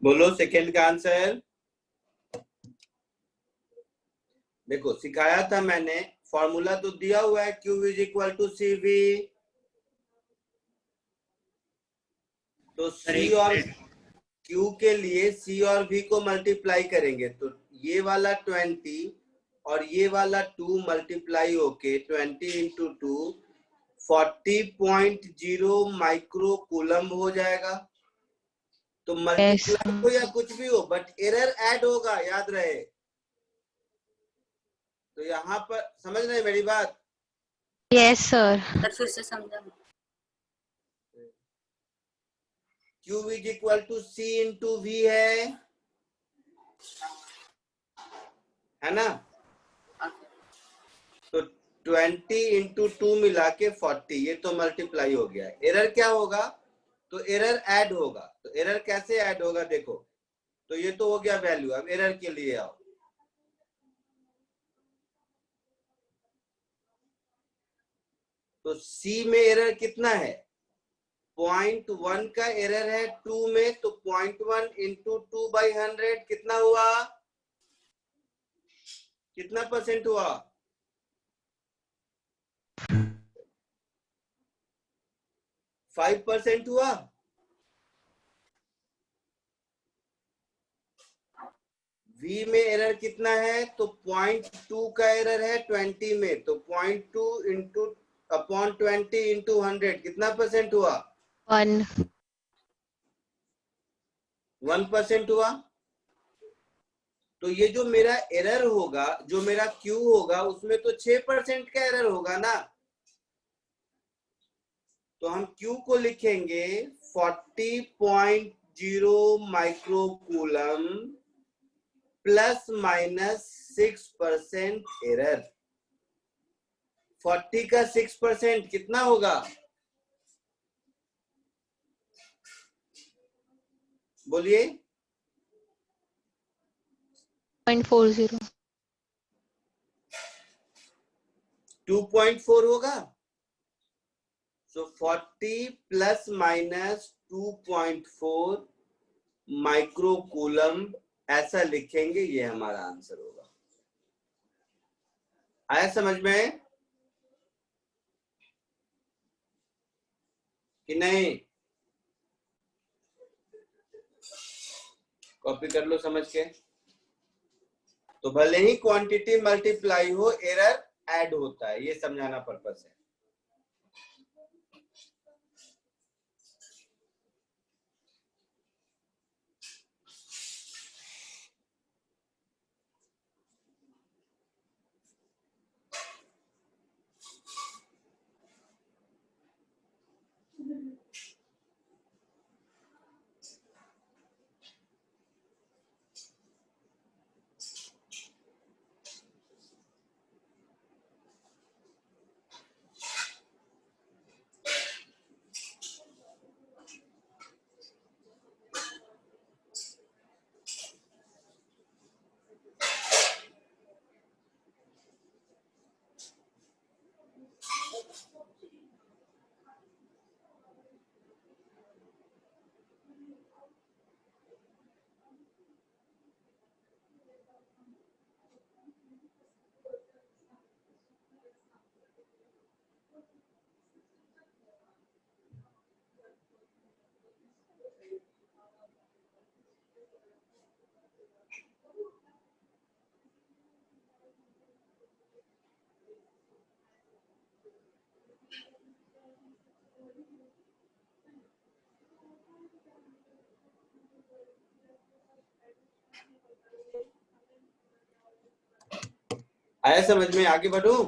बोलो सेकंड का आंसर। देखो सिखाया था मैंने, फॉर्मूला तो दिया हुआ है, Q is equal to C V. तो C और Q के लिए C और V को मल्टीप्लाई करेंगे तो ये वाला 20 और ये वाला 2 मल्टीप्लाई होके 20 इंटू 2 40.0 माइक्रो कूलम हो जाएगा। तो मल्टीप्लाई हो या कुछ भी हो बट एरर ऐड होगा, याद रहे। तो यहाँ पर समझ रहे मेरी बात? Yes sir. सर फिर से समझा। Q is equal to C into V है ना? तो 20 इंटू 2 मिला के 40, ये तो मल्टीप्लाई हो गया। एरर क्या होगा? तो एरर ऐड होगा। तो एरर कैसे ऐड होगा देखो, तो ये तो हो गया वैल्यू। अब एरर के लिए आओ, तो C में एरर कितना है? 0.1 का एरर है 2 में, तो 0.1 इंटू 2/100 कितना हुआ? कितना परसेंट हुआ? 5% हुआ। V में एरर कितना है? तो 0.2 का एरर है 20 में, तो 0.2 इंटू अपॉन 20 इंटू 100 कितना परसेंट हुआ? 1% हुआ। तो ये जो मेरा एरर होगा, जो मेरा Q होगा, उसमें तो 6% का एरर होगा ना। तो हम Q को लिखेंगे 40.0 micro coulomb plus minus 6% error. 40 का 6% कितना होगा? बोलिए। 0.40। 2.4 होगा। सो 40 प्लस माइनस 2.4 माइक्रो कूलम, ऐसा लिखेंगे, ये हमारा आंसर होगा। आया समझ में कि नहीं? कॉपी कर लो समझ के। तो भले ही क्वांटिटी मल्टीप्लाई हो, एरर ऐड होता है, ये समझाना पर्पस है। आया समझ में? आगे बढ़ूं?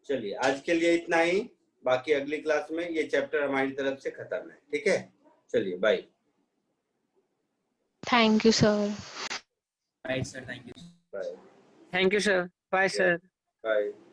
चलिए आज के लिए इतना ही, बाकी अगली क्लास में ये चैप्टर हमारी तरफ से खत्म है। ठीक है, चलिए bye. Thank you sir. Bye sir, thank you. Bye. Thank you sir, bye sir. Bye.